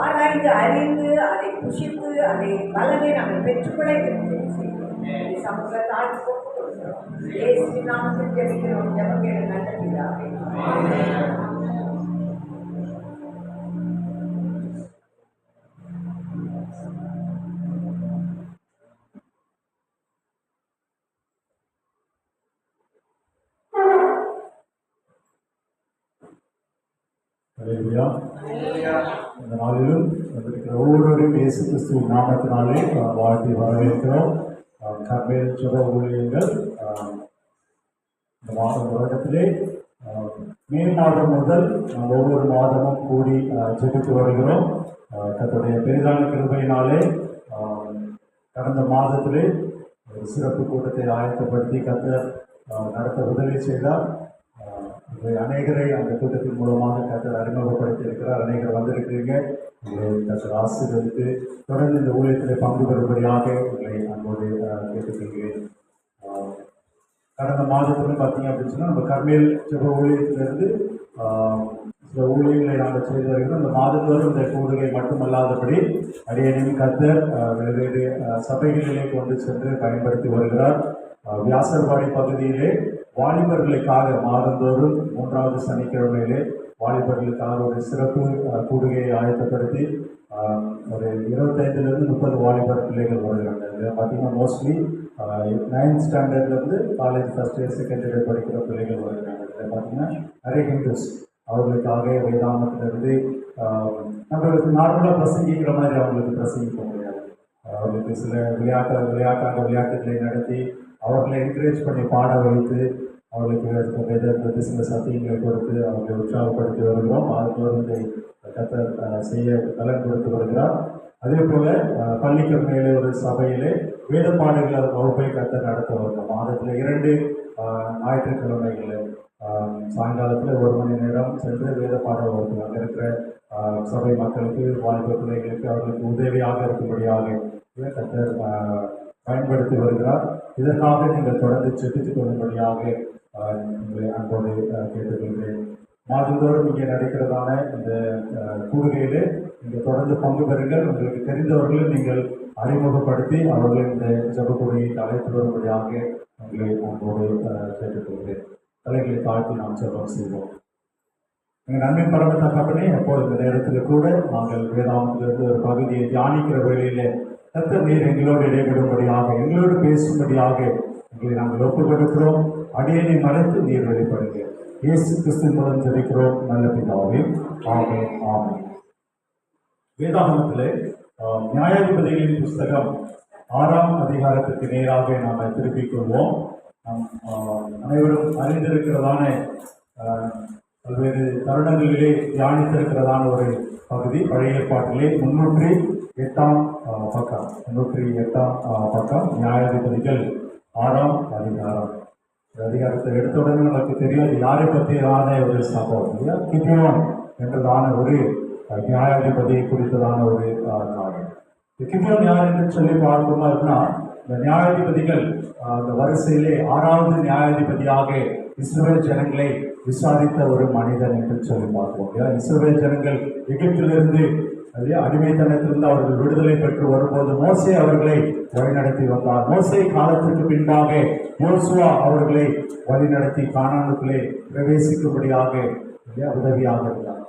ஆராய்ந்து அறிந்து அதை புஷித்து அதை பலனை நாங்கள் பெற்றுக்கொள்ள சமூக தாழ்வு போட்டு கொடுக்கிறோம். இயேசுவின் நாமத்தில் ஜெபிக்கிறோம். ஜெபம் கேளு நல்ல பிதாவே. இந்த நாளிலும் வந்திருக்கிற ஒவ்வொருவரையும் இயேசு கிறிஸ்துவின் நாமத்தினாலே வாழ்த்தி வரவேற்கிறோம். கர்மேல் ஜெப ஊழியங்கள் இந்த வருடத்திலே மே மாதம் முதல் ஒவ்வொரு மாதமும் கூடி ஜெபித்து வருகிறோம். கர்த்தருடைய பெரிதான கிருபையினாலே கடந்த மாதத்திலே ஒரு சிறப்பு கூட்டத்தை ஆயத்தப்படுத்தி கர்த்தர் நடத்த உதவி செய்தார். அநேகரை அந்த கூட்டத்தின் மூலமாக கர்த்தர் அறிமுகப்படுத்தி இருக்கிறார். அநேகர் வந்திருக்கிறீங்க. உங்களை கர்த்தர் ஆசீர்வதித்து தொடர்ந்து இந்த ஊழியத்தில் பங்கு பெறும்படியாக உங்களை அன்போடு கேட்டுக்கொள்கிறேன். கடந்த மாதத்திலும் பார்த்தீங்க அப்படின்னு சொன்னால் நம்ம கர்மேல் ஜெப ஊழியத்திலிருந்து சில ஊழியர்களை நாங்கள் செய்து வருகிறோம். இந்த மாதத்தோறும் இந்த கூடுகை மட்டுமல்லாதபடி அடியனையும் கர்த்தர் வெவ்வேறு சபைகளிலே கொண்டு சென்று பயன்படுத்தி வருகிறார். வியாசர்பாடி பகுதியிலே வாலிபர்களுக்காக மாதந்தோறும் 3வது சனிக்கிழமையிலே வாலிபர்களுக்காக ஒரு சிறப்பு கூடுகையை ஆயத்தப்படுத்தி ஒரு 25லிருந்து 30 வாலிபர் பிள்ளைகள் வருகிறாங்க. இதில் பார்த்தீங்கன்னா மோஸ்ட்லி 9th ஸ்டாண்டர்ட்லேருந்து college first year second year படிக்கிற பிள்ளைகள் வருகிறாங்க. இதில் பார்த்தீங்கன்னா நிறைய ஹிந்துஸ் அவர்களுக்காக வேதாந்தத்திலிருந்து நம்மளுக்கு நார்மலாக பிரசங்கிக்கிற மாதிரி அவங்களுக்கு பிரசங்கிக்க முடியாது. அவர்களுக்கு சில விளையாட்டுகளை நடத்தி அவர்களை என்கரேஜ் பண்ணி பாட வைத்து அவர்களுக்கு வேதத்தை சில சத்தியங்களை கொடுத்து அவர்களை உற்சாகப்படுத்தி வருகிறோம். அதுக்கு கர்த்தர் செய்ய பலன் கொடுத்து வருகிறார். அதே போல பள்ளிக்கரையிலே ஒரு சபையிலே வேத பாடல்கள் வகுப்பை கர்த்தர் நடத்த வருகிறோம். மாதத்தில் 2 ஞாயிற்றுக்கிழமைகளில் சாயங்காலத்தில் 1 மணி நேரம் சென்று வேத பாட வகுப்பு அங்கே இருக்கிற சபை மக்களுக்கு வாலிப பிள்ளைகளுக்கு அவர்களுக்கு உதவியாக இருக்கும்படியாக கர்த்தர் பயன்படுத்தி வருகிறார். இதற்காக நீங்கள் தொடர்ந்து செபித்துக் கொள்ளும்படியாக உங்களை அன்போடு கேட்டுக்கொள்கிறேன். மாதந்தோறும் இங்கே நடக்கிறதான இந்த கூடுகையிலே நீங்கள் தொடர்ந்து பங்கு பெறுங்கள். உங்களுக்கு தெரிந்தவர்களும் நீங்கள் அறிமுகப்படுத்தி அவர்கள் இந்த ஜெப கூடுகைக்கு அழைத்து வரும்படியாக உங்களை அன்போடு கேட்டுக்கொள்கிறேன். தலைகளை தாழ்த்தி நாம் ஜெபம் செய்வோம். எங்கள் நன்மை பரம தகப்பனே, அப்போது இந்த நேரத்தில் கூட நாங்கள் வேதாந்தத்திலிருந்து ஒரு பகுதியை தியானிக்கிற வேளையிலே கர்த்தர் நீர் எங்களோடு இடைபெறும்படியாக எங்களோடு பேசும்படியாக எங்களை நாங்கள் ஒப்புக் கொடுக்கிறோம். அடியனை மறைத்து நீர் வெளிப்படுங்க. இயேசு கிறிஸ்து மூலம் ஜெபிக்கிறோம் நல்ல பிதாவே. ஆமென் ஆமென். வேதாகமத்திலே நியாயாதிபதிகளின் புஸ்தகம் 6ஆம் அதிகாரத்துக்கு நேராக நாம் திருப்பிக் கொள்வோம். நாம் அனைவரும் அறிந்திருக்கிறதான பல்வேறு தருணங்களிலே தியானித்திருக்கிறதான ஒரு பகுதி பழைய ஏற்பாட்டிலே 308ஆம் பக்கம் நியாயாதிபதிகள் 6ஆம் அதிகாரம். அதிகாரத்தை எடுத்த உடனே நமக்கு தெரியும் அது யாரை பற்றியதான ஒரு சம்பவம் இல்லையா? கிதியோன் என்றதான ஒரு நியாயாதிபதியை குறித்ததான ஒரு காரியம். கிதியோன் யார் என்று சொல்லி பார்க்கணுமா இருக்குன்னா, இந்த நியாயாதிபதிகள் அந்த வரிசையிலே 6வது நியாயாதிபதியாக இஸ்ரவேல் ஜனங்களை விசாரித்த ஒரு மனிதன் என்று சொல்லி பார்ப்போம் இல்லையா? இஸ்ரவேல் ஜனங்கள் எகிப்திலிருந்து இல்லையா அடிமைத்தனத்திலிருந்து அவர்கள் விடுதலை பெற்று வரும்போது மோசே அவர்களை வழிநடத்தி வந்தார். மோசே காலத்திற்கு பின்பாக யோசுவா அவர்களை வழிநடத்தி கானானுக்குள்ளே பிரவேசிக்கும்படியாக உதவியாக இருந்தார்.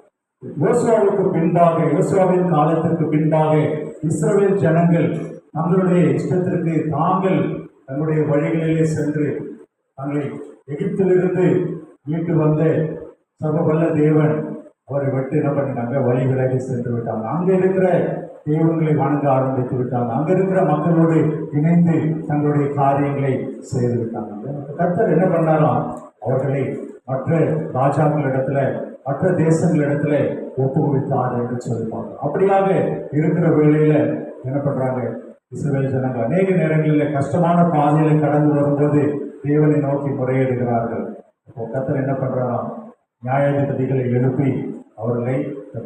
யோசுவாவுக்கு பின்பாக, யோசுவாவின் காலத்திற்கு பின்பாக இஸ்ரவேல் ஜனங்கள் தங்களுடைய இஷ்டத்திற்கு தாங்கள் தங்களுடைய வழிகளிலே சென்று தங்களை எகிப்திலிருந்து மீட்டு வந்த சர்வவல்ல தேவன் அவரை விட்டு என்ன பண்ணினாங்க, வழி விலகி சென்று விட்டாங்க. அங்க இருக்கிற தெய்வங்களை வணங்க ஆரம்பித்து விட்டாங்க. அங்க இருக்கிற மக்களோடு இணைந்து தங்களுடைய காரியங்களை செய்து விட்டாங்க. கர்த்தர் என்ன பண்ணாராம், அவர்களை மற்ற ராஜாக்களிடத்துல மற்ற தேசங்களிடத்துல ஒப்புவித்தார் என்று சொல்லுவாங்க. அப்படியாக இருக்கிற வேளையில என்ன பண்றாங்க, இஸ்ரவேல் ஜனங்கள் அநேக நேரங்களில் கஷ்டமான பாதையில கடந்து வரும்போது தேவனை நோக்கி முறையிடுகிறார்கள். இப்போ கர்த்தர் என்ன பண்றாராம், நியாயாதிபதிகளை எழுப்பி அவர்களை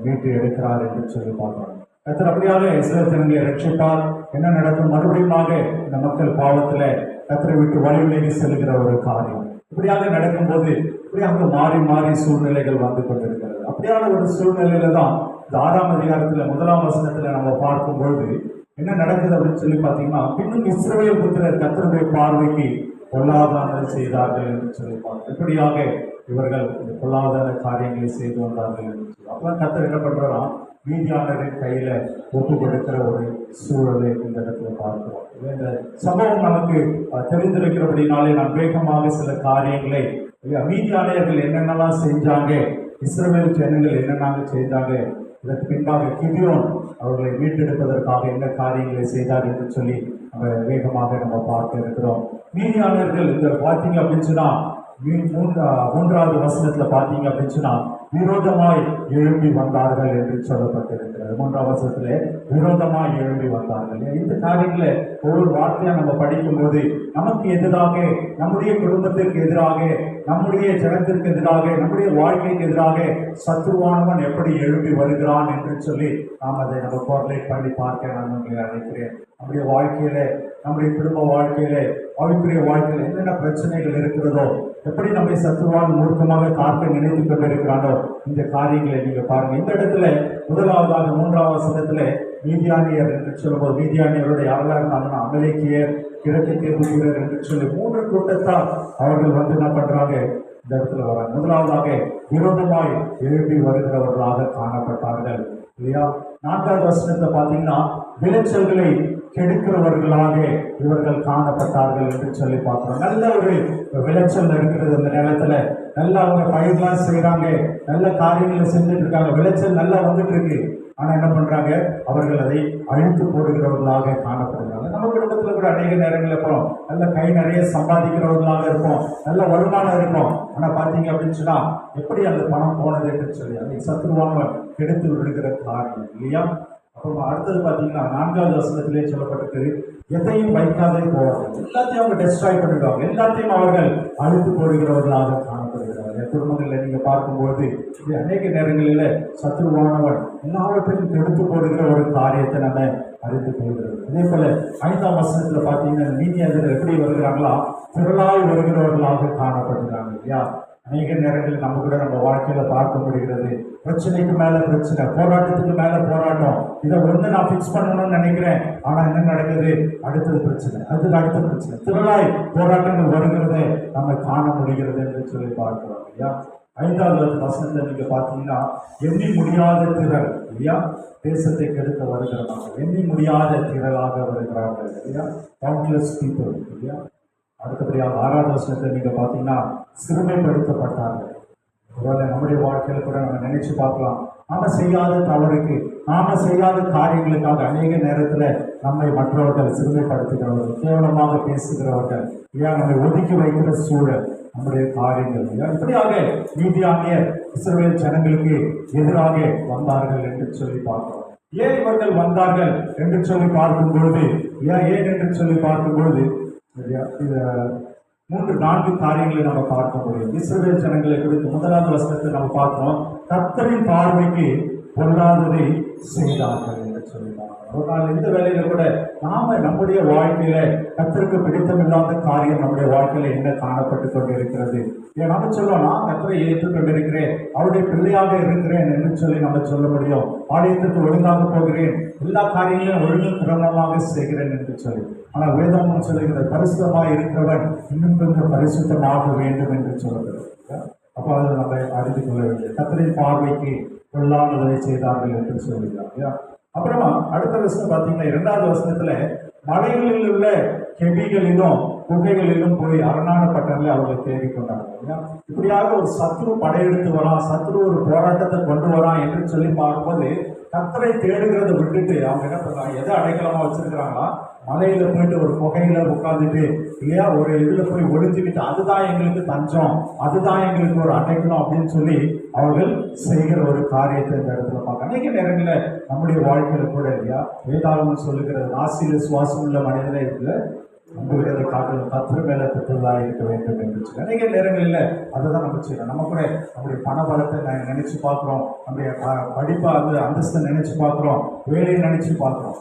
மீட்டு எடுக்கிறார் என்று சொல்லி பார்க்கிறோம். கர்த்தர் அப்படியாக இஸ்ரவேல் ஜனங்களை ரட்சிப்பார். என்ன நடக்கும், மறுபடியுமாக இந்த மக்கள் பாவத்துல கர்த்தரை விட்டு வழி விலகி செல்கிற ஒரு காரியம். இப்படியாக நடக்கும்போது இப்படியாக மாறி மாறி சூழ்நிலைகள் வந்து கொண்டிருக்கிறது. அப்படியான ஒரு சூழ்நிலையில தான் இந்த 6ஆம் அதிகாரத்துல 1ஆம் வசனத்துல நம்ம பார்க்கும்பொழுது என்ன நடக்குது அப்படின்னு சொல்லி பார்த்தீங்கன்னா, இன்னும் இஸ்ரவேல் புத்திரர் கர்த்தருடைய பார்வைக்கு பொல்லாதானதை செய்தார்கள் என்று சொல்லி பார்க்கிறோம். இப்படியாக இவர்கள் இந்த பொல்லாதான காரியங்களை செய்து வந்தார்கள் என்று சொல்லி அப்பதான் கர்த்தர் என்ன பண்றாராம், மீதியானரின் கையில ஒப்பு கொடுக்கிற ஒரு சூழலை இந்த இடத்துல பார்க்கிறோம். இந்த சம்பவம் நமக்கு தெரிந்திருக்கிறபடினாலே நான் வேகமாக சில காரியங்களை, மீதியானர்கள் என்னென்னலாம் செஞ்சாங்க, இஸ்ரவேல் ஜனங்கள் என்னென்ன செய்தாங்க, இதற்கு பின்பாக கிதியோன் அவர்களை மீட்டெடுப்பதற்காக என்ன காரியங்களை செய்தார் என்று சொல்லி நம்ம வேகமாக நம்ம பார்க்க இருக்கிறோம். மீதியானர்கள் இந்த பார்த்தீங்க அப்படின்னு சொன்னா 3வது வசனத்துல பார்த்தீங்க அப்படின்னு சொன்னா விரோதமாய் எழும்பி வந்தார்கள் என்று சொல்லப்பட்டிருக்கிறது. 3ஆம் வசனத்திலே விரோதமாய் எழும்பி வந்தார்கள். இந்த காரியங்களை ஒவ்வொரு வார்த்தையா நம்ம படிக்கும் போது நமக்கு எதிராக, நம்முடைய குடும்பத்திற்கு எதிராக, நம்முடைய ஜனத்திற்கு எதிராக, நம்முடைய வாழ்க்கைக்கு எதிராக சத்துருவானவன் எப்படி எழும்பி வருகிறான் என்று சொல்லி நாம் அதை நம்ம கோர்லேட் பண்ணி பார்க்க நான் உங்களை அழைக்கிறேன். நம்முடைய வாழ்க்கையில, நம்முடைய குடும்ப வாழ்க்கையில, ஆவிக்குரிய வாழ்க்கையில என்னென்ன பிரச்சனைகள் இருக்கிறதோ, எப்படி நம்மை சத்துருவான் மூர்க்கமாக தாக்க நினைத்து கொண்டிருக்கிறானோ, இந்த காரியங்களை நீங்க பாருங்க. இந்த இடத்துல முதலாவதாக 3ஆம் வசனத்துல மீதியானியர் என்று சொல்லும்போது, மீதியானியரோட யாரெல்லாம் இருந்தாங்கன்னா அமலேக்கியர், கிழக்கு தேர்வுகிறர் என்று சொல்லி 3 கூட்டத்தார் அவர்கள் வந்து என்ன பண்றாங்க, இந்த இடத்துல வராங்க. முதலாவதாக விரோதமாய் எழுப்பி வருகிறவர்களாக காணப்பட்டார்கள் இல்லையா. 4வது வசனத்தை பார்த்தீங்கன்னா விளைச்சல்களை கெடுக்கிறவர்களாக இவர்கள் காணப்பட்டார்கள் என்று சொல்லி பார்க்கிறோம். நல்ல ஒரு விளைச்சல் இருக்கிறது அந்த நேரத்துல, நல்லா அவங்க பயிர்லாம் செய்யறாங்க, நல்ல காரியங்களை செஞ்சுட்டு இருக்காங்க, விளைச்சல் நல்லா வந்துட்டு இருக்கு. ஆனா என்ன பண்றாங்க, அவர்கள் அதை அழித்து போடுகிறவர்களாக காணப்படுகிறாங்க. நம்ம குடும்பத்துல கூட அநேக நேரங்கள் இருப்போம், நல்ல கை நிறைய சம்பாதிக்கிறவர்களாக இருப்போம், நல்ல வருமானம் இருக்கும். ஆனா பாத்தீங்க அப்படின்னு சொன்னா எப்படி அந்த பணம் போனது என்று சொல்லி அதை சத்துருவானவன் கெடுத்து விடுகிற காரியம் இல்லையா. அப்புறம் அடுத்தது பார்த்தீங்கன்னா 4வது வசனத்திலே சொல்லப்பட்டிருக்கு, எதையும் வைக்காதே போவார்கள், எல்லாத்தையும் அவங்க டெஸ்ட்ராய் பண்ணிடுவாங்க, எல்லாத்தையும் அவர்கள் அழித்து போடுகிறவர்களாக காணப்படுகிறார்கள். குடும்பங்களில் நீங்க பார்க்கும்போது இது அநேக நேரங்களில் சத்துருவானவன் எல்லாவற்றையும் கெடுத்து போடுகிற ஒரு காரியத்தை நம்ம அறிந்து கொள்கிறது. அதே போல 5ஆம் வசனத்துல பார்த்தீங்கன்னா நீதியாளர்கள் எப்படி வருகிறாங்களா, திரளாய் வருகிறவர்களாக காணப்படுகிறாங்க இல்லையா. அநேக நேரங்களில் நம்ம கூட நம்ம வாழ்க்கையில பார்க்க முடிகிறது, பிரச்சனைக்கு மேல பிரச்சனை, போராட்டத்துக்கு மேல போராட்டம், இதை ஒன்று நான் ஃபிக்ஸ் பண்ணணும்னு நினைக்கிறேன், ஆனா என்ன நடக்குது, அடுத்தது பிரச்சனை, அதுக்கு அடுத்த பிரச்சனை, திரளாய் போராட்டங்கள் வருகிறதை நம்ம காண முடிகிறது என்று சொல்லி பார்க்கிறோம் இல்லையா. 5வது வசனத்தை நீங்க பார்த்தீங்கன்னா எண்ணி முடியாத திரள் இல்லையா, தேசத்தை கெடுக்க வருகிற மக்கள் எண்ணி முடியாத திரளாக வருகிறார்கள் இல்லையா, கவுண்ட்லெஸ் பீப்புள் இல்லையா. அடுத்தபடியாக 6வது வசனத்தை நீங்க பார்த்தீங்கன்னா சிறுமைப்படுத்தப்பட்டார்கள். ஒருவேளை நம்முடைய வாழ்க்கையில கூட நம்ம நினைச்சு பார்க்கலாம், நாம செய்யாத தவறுக்கு, நாம செய்யாத காரியங்களுக்காக அநேக நேரத்துல நம்மை மற்றவர்கள் சிறுமைப்படுத்துகிறவர்கள், கேவலமாக பேசுகிறவர்கள் இல்லையா, நம்மை ஒதுக்கி வைக்கிற சூழல், நம்முடைய காரியங்கள் இல்லையா. இப்படியாக மீதியானியர் இஸ்ரவேல் ஜனங்களுக்கு எதிராக வந்தார்கள் என்று சொல்லி பார்க்கிறோம். ஏன் இவர்கள் வந்தார்கள் என்று சொல்லி பார்க்கும் பொழுது, ஏன் என்று சொல்லி பார்க்கும் பொழுது 3-4 காரியங்களை நம்ம பார்க்க முடியும். இஸ்ரவேல் ஜனங்களை குறித்து 1வது வசனத்தை நம்ம பார்க்கிறோம், கர்த்தரின் பார்வைக்கு பொல்லாததை செய்தார்கள் என்று சொல்லினார். ஒரு நாள் இந்த வேலையில கூட நாம நம்முடைய வாழ்க்கையில கர்த்தருக்கு பிடித்தமில்லாத காரியம் நம்முடைய வாழ்க்கையில என்ன காணப்பட்டு கொண்டிருக்கிறது. ஏன் நம்ம சொல்லுவோம், நான் கர்த்தரை ஏற்றுக்கொண்டிருக்கிறேன், அவருடைய பிள்ளையாக இருக்கிறேன் என்று சொல்லி நம்ம சொல்ல முடியும். ஆலயத்திற்கு ஒழுங்காக போகிறேன், எல்லா காரியங்களையும் ஒழுங்கு கிரமமாக செய்கிறேன் என்று சொல்லி. ஆனால் வேதம் சொல்லுகிற பரிசுத்தமாக இருக்கிறவன் இன்னும் கொஞ்சம் பரிசுத்தமாக வேண்டும் என்று சொல்லுகிறது. அப்போ அதை நம்ம அறிந்து கொள்ள வேண்டும். கர்த்தரின் பார்வைக்கு கொள்ளாததை செய்தார்கள் என்று சொல்லுகிறாங்க. அப்புறமா அடுத்த வசனம் பார்த்தீங்கன்னா 2வது வசனத்துல மலைகளில் உள்ள கெபிகளிலும் குகைகளிலும் போய் அரணான பட்டணங்களை அவர்கள் தேடிக்கொண்டார்கள். இப்படியாக ஒரு சத்ரு படையெடுத்து வரான், சத்ரு ஒரு போராட்டத்தை கொண்டு வரான் என்று சொல்லி பார்க்கும்போது கர்த்தரை தேடுகிறத விட்டுட்டு அவங்க என்ன பண்றாங்க, எதை அடைக்கலமா வச்சிருக்கிறாங்களா, மலையில போயிட்டு ஒரு குகையில உட்காந்துட்டு இல்லையா ஒரு இதுல போய் ஒளிஞ்சுக்கிட்டு அதுதான் எங்களுக்கு தஞ்சம், அதுதான் எங்களுக்கு ஒரு அடைக்கலம் அப்படின்னு சொல்லி அவர்கள் செய்கிற ஒரு காரியத்தை இந்த இடத்துல பார்க்க அநேக நேரங்களில் நம்முடைய வாழ்க்கையில கூட இல்லையா வேதாளம் சொல்லுகிறது, நாசியில சுவாசம் உள்ள மனிதனே இருக்குல்ல நம்புகிறதை காட்டிலும் கர்த்தர் மேல பெற்றதாக இருக்க வேண்டும் என்று சொல்லி அநேக நேரங்களில் அதை தான் நம்ம செய்யணும். நம்ம கூட நம்முடைய பண பலத்தை நினைச்சு பார்க்குறோம், நம்முடைய படிப்பை அந்தஸ்தை நினைச்சு பார்க்குறோம், வேலையை நினைச்சு பார்க்குறோம்.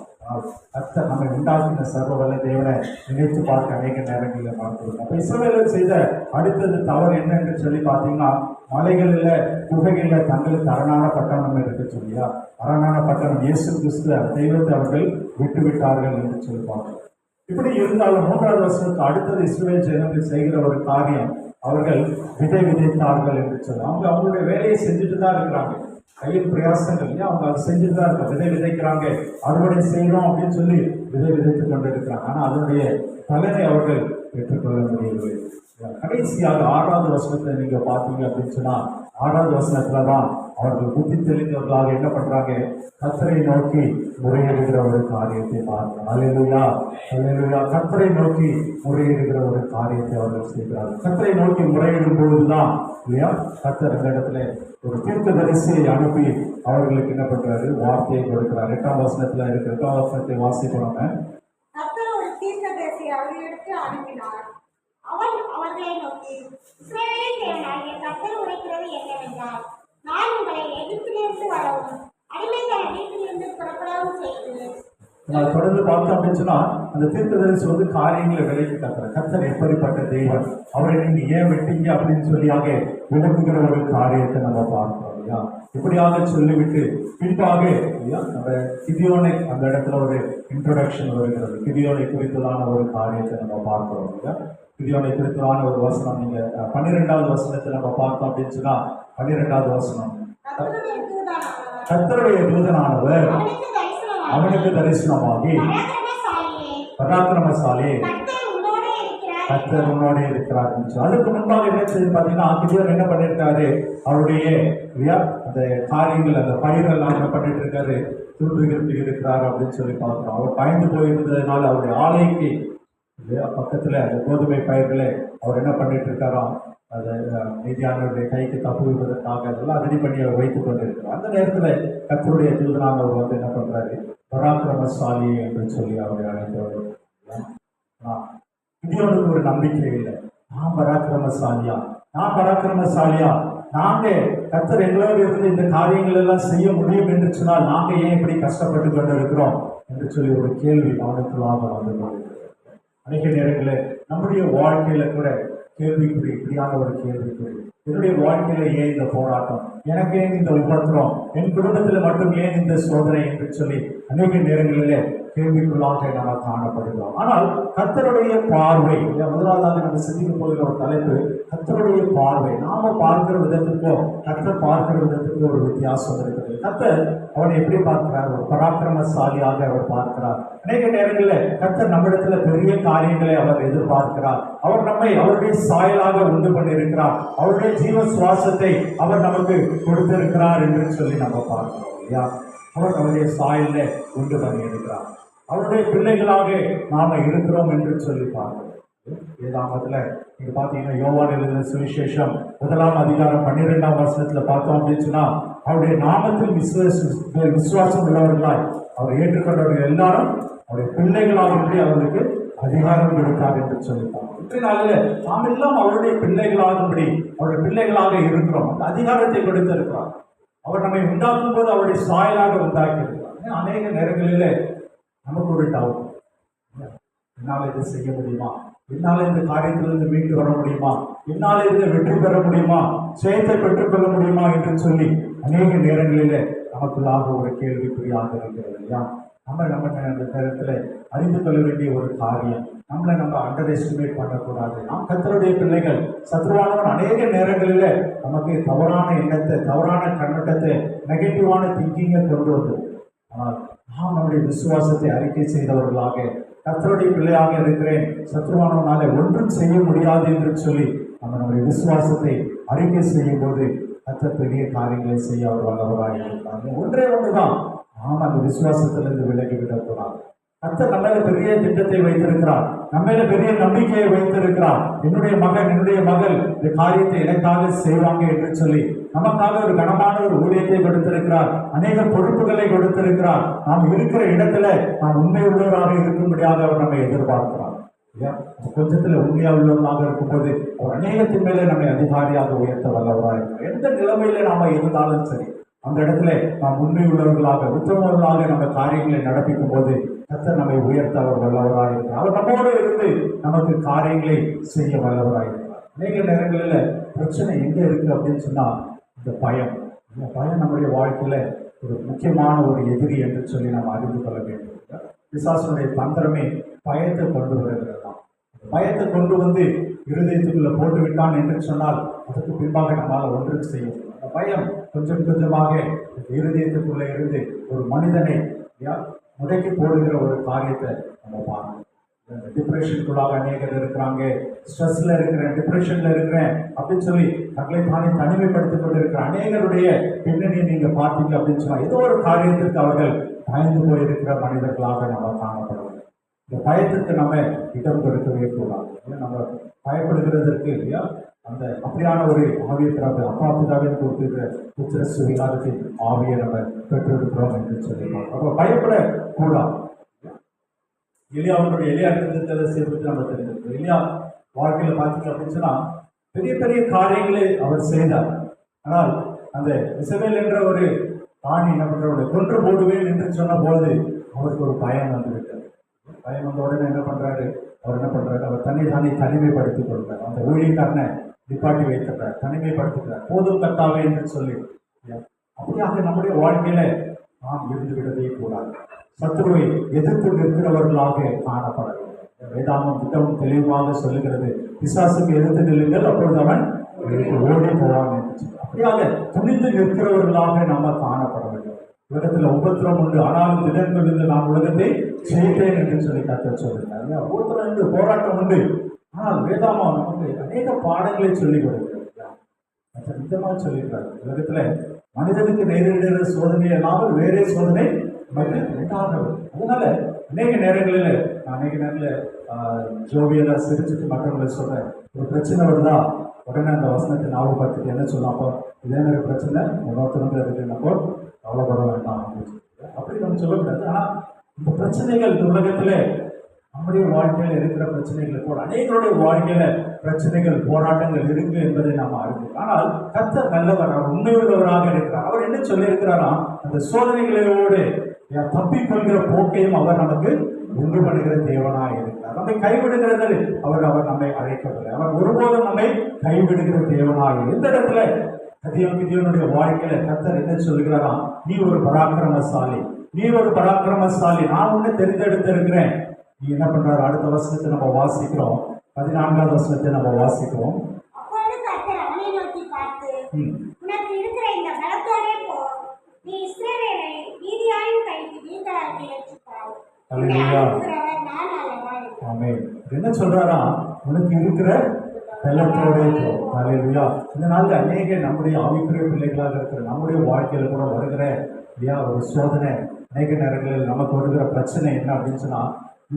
கர்த்தர் நம்மை உண்டாக்கின சர்வ வல்ல தேவனை நினைத்து பார்க்க அநேக நேரங்களில் பார்க்கிறோம். அப்போ இஸ்ரவேலர் செய்த அடுத்தது தவறு என்ன என்று சொல்லி பார்த்தீங்கன்னா, மலைகளில் குகைகளில் தங்களுக்கு அரணான பட்டணம் இருக்க சொல்லியா, அரணான பட்டணம் இயேசு கிறிஸ்து தெய்வத்தை அவர்கள் விட்டுவிட்டார்கள் என்று சொல்லி பார்க்கிறோம். இப்படி இருந்தாலும் 3வது வசனத்துக்கு அடுத்தது இஸ்ரவேல் ஜனங்கள் செய்கிற ஒரு காரியம், அவர்கள் விதை விதைத்தார்கள் என்று சொல்லி அவங்களுடைய வேலையை செஞ்சுட்டு தான் இருக்கிறாங்க. கையில் பிரயாசங்கள் அவங்க அதை செஞ்சுட்டு தான் இருக்காங்க. விதை விதைக்கிறாங்க, அறுவடை செய்யறோம் அப்படின்னு சொல்லி விதை விதைத்து கொண்டு இருக்கிறாங்க. ஆனால் அதனுடைய பலனை அவர்கள் பெற்றுக்கொள்ள முடியவில்லை. கடைசியாக 6வது வசனத்தை நீங்க பார்த்தீங்க அப்படின்னு சொன்னா 6வது வசனத்துல தான் அவர்கள் புத்தி தெளிந்தவர்களாக என்ன பண்றாங்க, கர்த்தரை நோக்கி முறையிடுகிற ஒரு காரியத்தை பார்க்கணும். அல்லேலூயா, அல்லேலூயா. கர்த்தரை நோக்கி முறையிடுகிற ஒரு காரியத்தை அவர்கள் செய்கிறார்கள். கர்த்தரை நோக்கி முறையிடும் போதுதான் இல்லையா கர்த்தர் இந்த இடத்துல ஒரு தீர்க்கதரிசியை அனுப்பி அவர்களுக்கு என்ன பண்றாரு, வார்த்தையை கொடுக்கிறார். 8ஆம் வசனத்துல இருக்கிற 8ஆம் வசனத்தை வாசிக்கணுங்க. கர்த்தர் ஒரு தீர்க்கதரிசியை அவர்களுக்கு அனுப்பினார். அவன் அவர்களை நோக்கி, இஸ்ரவேலின் தேவனாகிய கர்த்தர் உரைக்கிறது என்னவென்றால், நான் உங்களை எகிப்திலிருந்து வரவும் அடிமைத்தன வீட்டிலிருந்து புறப்படவும் செய்து நான் தொடர்ந்து பார்த்தோம் அப்படின்னு சொன்னா அந்த தீர்க்கதரிசி காரியங்களை விலைக்கு காட்டுற கர்த்தர் எப்படிப்பட்ட தெய்வம், அவரை நீங்க ஏன் விட்டீங்க அப்படின்னு சொல்லியாக விளக்குகிற ஒரு காரியத்தை நம்ம பார்க்கிறோம் இல்லையா. இப்படியாக சொல்லிவிட்டு பின்பாக இல்லையா நம்ம கிதியோனை அந்த இடத்துல ஒரு இன்ட்ரோடக்ஷன் வருகிறது. கிதியோனை குறித்ததான ஒரு காரியத்தை நம்ம பார்க்கிறோம் இல்லையா. கிதியோனை குறித்ததான ஒரு வசனம் நீங்க 12வது வசனத்தை நம்ம பார்த்தோம் அப்படின்னு சொன்னா 12வது வசனம், கர்த்தருடைய தூதனானவர் அவனுக்கு தரிசனமாகி, பராக்கிரமசாலி கர்த்தர் உன்னோட இருக்கிறார். அதுக்கு முன்பாக என்ன செய்து பார்த்தீங்கன்னா கிதியோன் என்ன பண்ணியிருக்காரு, அவருடைய அந்த காரியங்கள் அந்த பயிரெல்லாம் என்ன பண்ணிட்டு இருக்காரு, தூண்டுகிறது இருக்கிறார் அப்படின்னு சொல்லி பார்க்கிறோம். அவர் பயந்து போயிருந்ததுனால அவருடைய ஆலைக்கு பக்கத்துல அந்த கோதுமை பயிர்களை அவர் என்ன பண்ணிட்டு இருக்காராம், அதை மீதியானவருடைய கைக்கு தப்புவதற்காக அதெல்லாம் ரெடி பண்ணி அவர் வைத்துக் கொண்டிருக்கிறார். அந்த நேரத்தில் கர்த்தருடைய தூதனானவர் என்ன பண்றாரு, பராக்கிரமசாலி என்று சொல்லி அவரை அழைத்தவர். கிதியோனுக்கு ஒரு நம்பிக்கை இல்லை, நான் பராக்கிரமசாலியா, நாங்க கர்த்தர் எங்களோடு இருந்து இந்த காரியங்கள் எல்லாம் செய்ய முடியும் என்று சொன்னால் நாங்க ஏன் இப்படி கஷ்டப்பட்டு கொண்டு இருக்கிறோம் என்று சொல்லி ஒரு கேள்வி அவனுக்குள்ளாக வந்து கொண்டிருக்கிறது. அநேக நேரங்களில் நம்முடைய வாழ்க்கையில கூட கேள்விக்குறி, இப்படியான ஒரு கேள்விக்குறி, என்னுடைய வாழ்க்கையில ஏன் இந்த போராட்டம், எனக்கு ஏன் இந்த உபத்திரம், என் குடும்பத்தில் மட்டும் ஏன் இந்த சோதனை என்று சொல்லி அநேக நேரங்களிலே கேள்விக்குள்ளாக நாம் காணப்படுகிறோம். ஆனால் கர்த்தருடைய பார்வை, முதலாவதாக நம்ம சிந்திக்க போகிற ஒரு தலைப்பு கர்த்தருடைய பார்வை. நாம பார்க்கிற விதத்துக்கும் கர்த்தர் பார்க்கிற விதத்துக்கும் ஒரு வித்தியாசம் இருக்கிறது. கர்த்தர் அவனை எப்படி பார்க்கிறார், ஒரு பராக்கிரமசாலியாக அவர் பார்க்கிறார். அநேக நேரங்களில் கர்த்தர் நம்மிடத்துல பெரிய காரியங்களை அவர் எதிர்பார்க்கிறார். அவர் நம்மை அவருடைய சாயலாக உண்டு பண்ணியிருக்கிறார். அவருடைய ஜீவ சுவாசத்தை அவர் நமக்கு கொடுத்திருக்கிறார் என்று சொல்லி நம்ம பார்க்கிறோம் இல்லையா. அவர் நம்முடைய சாயல உண்டு பண்ணியிருக்கிறார். அவருடைய பிள்ளைகளாக நாம இருக்கிறோம் என்று சொல்லி பார்க்கிறோம். வேதாகமத்துல நீங்க பாத்தீங்கன்னா யோவான் எழுதின சுவிசேஷம் 1ஆம் அதிகாரம் 12ஆம் வசனத்துல பார்த்தோம் அப்படின்னு சொன்னா, அவருடைய நாமத்தில் விசுவாசம் உள்ளவர்களாய் அவர் ஏற்றுக்கொண்டவர்கள் எல்லாரும் அவருடைய பிள்ளைகளாக அவர்களுக்கு அதிகாரம் கொடுத்தார் என்று சொல்லிட்டாங்க. இத்தனை நாம் எல்லாம் அவருடைய பிள்ளைகளாகும்படி அவருடைய பிள்ளைகளாக இருக்கிறோம். அந்த அதிகாரத்தை கொடுத்திருக்கிறார். அவர் நம்மை உண்டாக்கும் போது அவருடைய சாயலாக உண்டாக்கி இருக்கிறார். அநேக நேரங்களிலே நமக்கு ஒரு டவுட், என்னால் இதை செய்ய முடியுமா, என்னால் இந்த காரியத்திலிருந்து மீண்டு வர முடியுமா, என்னால் இதில் வெற்றி பெற முடியுமா, ஜெயத்தை பெற்றுக்கொள்ள முடியுமா என்று சொல்லி அநேக நேரங்களிலே நமக்குள்ளாக ஒரு கேள்விக்குறியாக இருக்கிறது இல்லையா? நம்ம அந்த நேரத்தில் அறிந்து கொள்ள வேண்டிய ஒரு காரியம், நம்மளை நம்ம அண்டர் எஸ்டிமேட் பண்ணக்கூடாது. நாம் கர்த்தருடைய பிள்ளைகள். சத்ருவானவன் அநேக நேரங்களில் நமக்கு தவறான எண்ணத்தை, தவறான கண்ணோட்டத்தை, நெகட்டிவான திங்கிங்கை கொண்டு வந்து, ஆனால் நாம் நம்முடைய விசுவாசத்தை அறிக்கை செய்தவர்களாக, கர்த்தருடைய பிள்ளையாக இருக்கிறேன், சத்ருவானவனாலே ஒன்றும் செய்ய முடியாது என்று சொல்லி நம்ம நம்முடைய விசுவாசத்தை அறிக்கை செய்யும் போது கர்த்தர் பெரிய காரியங்களை செய்ய அவர் வல்லவராக இருக்கிறார். ஒன்றே ஒன்றுதான், நாம் அந்த விசுவாசத்திலிருந்து விலகிவிடக்கூடாது. கர்த்தர் நம்ம மேல பெரிய திட்டத்தை வைத்திருக்கிறார், நம்ம மேல பெரிய நம்பிக்கையை வைத்திருக்கிறார். என்னுடைய மகன், என்னுடைய மகள் இந்த காரியத்தை எனக்காக செய்வாங்க என்று சொல்லி நமக்காக ஒரு கனமான ஒரு ஊழியத்தை கொடுத்திருக்கிறார், அநேக பொறுப்புகளை கொடுத்திருக்கிறார். நாம் இருக்கிற இடத்துல நாம் உண்மை உள்ளவராக இருக்கும்படியாக அவர் நம்மை எதிர்பார்க்கிறார். கொஞ்சத்துல உண்மையா உள்ளவர்களாக இருக்கும்போது அவர் அநேகத்தின் மேலே நம்மை அதிகாரியாக உயர்த்த வல்லவராக இருக்கிறார். எந்த நிலைமையில நாம இருந்தாலும் சரி, அந்த இடத்துல நாம் உண்மை உள்ளவர்களாக, உத்தமவர்களாக நம்ம காரியங்களை நடப்பிக்கும் போது கர்த்தர் நம்மை உயர்த்த அவர் வல்லவராக இருக்கிறார். அவர் நம்மோடு இருந்து நமக்கு காரியங்களை செய்ய வல்லவராக இருக்கிறார். அநேக நேரங்களில் பிரச்சனை எங்க இருக்கு அப்படின்னு சொன்னா, இந்த பயம். இந்த பயம் நம்முடைய வாழ்க்கையில ஒரு முக்கியமான ஒரு எதிரி என்று சொல்லி நாம் அறிந்து கொள்ள வேண்டும். பிசாசனுடைய தந்திரமே பயத்தை கொண்டு வருகிறது தான். பயத்தை கொண்டு வந்து இருதயத்துக்குள்ள போட்டு விட்டான் என்று சொன்னால் அதற்கு பின்பாக நம்மளால் ஒன்று செய்யும். அந்த பயம் கொஞ்சம் கொஞ்சமாக இருதயத்துக்குள்ளே இருந்து ஒரு மனிதனை முடக்கி போடுகிற ஒரு காரியத்தை நம்ம பார்க்கணும். டிப்ரெஷனுக்குள்ளாக அநேகர் இருக்கிறாங்க, ஸ்ட்ரெஸ்ல இருக்கிறேன், டிப்ரெஷன்ல இருக்கிறேன் அப்படின்னு சொல்லி தங்களை தானே தனிமைப்படுத்திக் கொண்டு இருக்கிற அநேகருடைய பின்னணியை நீங்க பார்த்தீங்க அப்படின்னு சொன்னா ஏதோ ஒரு காரியத்திற்கு அவர்கள் பயந்து போயிருக்கிற மனிதர்களாக நம்ம காணப்படுவோம். இந்த பயத்திற்கு நம்ம இடம் கொடுக்கவே கூடாது. நம்ம பயப்படுகிறதற்கு இல்லையா, அந்த அப்படியான ஒரு ஆவியை அப்பா பிதாவின் கொடுத்துருக்கிற புத்திர சுவிகாரத்தின் ஆவியை நம்ம பெற்றிருக்கிறோம் என்று சொல்லியிருக்கோம். அப்போ பயப்படக்கூடாது. எலியா இருந்ததை சேர்த்து நம்ம தெரிஞ்சிருக்கோம். எலியா வாழ்க்கையில பார்த்தீங்க அப்படின்னு சொன்னா பெரிய பெரிய காரியங்களை அவர் செய்தார். ஆனால் அந்த இசபேல் என்ற ஒரு ராணி என்ன பண்ற, கொன்று போடுவேன் என்று சொன்ன போது அவருக்கு ஒரு பயம் வந்துவிட்டார். பயம் வந்த உடனே என்ன பண்றாரு, அவர் தானே தனிமைப்படுத்திக் கொள்றார். அந்த ஊழியக்காரனை நிப்பாட்டி வைக்கிறார், தனிமைப்படுத்துகிறார். போதும் கர்த்தாவே என்று சொல்லி. அப்படியாக நம்முடைய வாழ்க்கையில நாம் இருந்து விடவே கூடாது. சத்துருவை எதிர்த்து நிற்கிறவர்களாக காணப்பட வேண்டும். வேதாந்தம் மிகவும் தெளிவாக சொல்லுகிறது, பிசாசுக்கு எதிர்த்து நில்லுங்கள் அப்பொழுது அவன் ஓடி போவான் என்று சொல்லி. அப்படியாக துணிந்து நிற்கிறவர்களாக நம்ம காணப்பட வேண்டும். உலகத்துல உபத்திரம் உண்டு, ஆனாலும் திடன்களில் நான் உலகத்தை செய்தேன் என்று சொல்லி கர்த்தர் சொல்லுகிறார். உபத்திரம் உண்டு, போராட்டம் உண்டு, ஆனால் வேதாமம் நமக்கு அநேக பாடங்களை சொல்லிக் கொடுக்கிறார். நிஜமாக சொல்லியிருக்கிறார், உலகத்துல மனிதனுக்கு நேரிடுகிற சோதனை இல்லாமல் வேறே சோதனை உண்டாகிறது. அதனால அநேக நேரங்களில் ஜோவியெல்லாம் சிரிச்சுட்டு மற்றவங்களை சொல்றேன், ஒரு பிரச்சனை வருதா உடனே அந்த வசனத்தை ஞாபகப்படுத்திட்டு என்ன சொல்லலாம், அப்போ இதே மாதிரி பிரச்சனை இன்னொருத்தருந்து இருக்குன்னப்போ கவலைப்பட வேண்டாம் அப்படின்னு சொல்லிட்டு அப்படி நம்ம சொல்லக்கூடாது. ஆனால் இந்த பிரச்சனைகள் இந்த உலகத்துல நம்முடைய வாழ்க்கையில இருக்கிற பிரச்சனைகளை கூட அநேகருடைய வாழ்க்கையில பிரச்சனைகள், போராட்டங்கள் இருக்கு என்பதை நாம் அறிவோம். ஆனால் கர்த்தர் நல்லவர், அவர் உண்மையுள்ளவராக இருக்கிறார். அவர் என்ன சொல்லியிருக்கிறாராம், அந்த சோதனைகளோடு தப்பிக்கொள்கிற போக்கையும் அவர் நமக்கு உண்டு பண்ணுகிற தேவனாக இருக்கிறார். நம்மை கைவிடுகிறது அவர் நம்மை அழைக்கவில்லை. அவர் ஒருபோதும் நம்மை கைவிடுகிற தேவனாக. எந்த இடத்துல கிதியோனுடைய வாழ்க்கையில கர்த்தர் என்ன சொல்கிறாராம், நீ ஒரு பராக்கிரமசாலி, நீ ஒரு பராக்கிரமசாலி, நான் உன்னை தெரிந்தெடுத்து இருக்கிறேன். நீ என்ன பண்றாரு, அடுத்த வசனத்தை நம்ம வாசிக்கிறோம், 14வது வசனத்தை நம்ம வாசிக்கிறோம். அப்பொழுது கர்த்தர் அவனை நோக்கி பார்த்து, உனக்கு இருக்கிற இந்த பலத்தோடே போ, நீ இஸ்ரவேலை மீதியானின் கைக்கு வீழ்த்தாதபடி ரட்சிப்பாய். அல்லேலூயா. நான் அல்லவா? ஆமென். என்ன சொல்றாரா, உனக்கு இருக்கிற பலத்தோடே போ. அல்லேலூயா. இந்த நாள்ல அநேக நம்முடைய ஆவிக்குரிய பிள்ளைகளாக இருக்கிற நம்முடைய வாழ்க்கையில கூட வருகிற இல்லையா ஒரு சோதனை, அநேக நேரங்களில் நமக்கு வருகிற பிரச்சனை என்ன அப்படின்னு சொன்னா,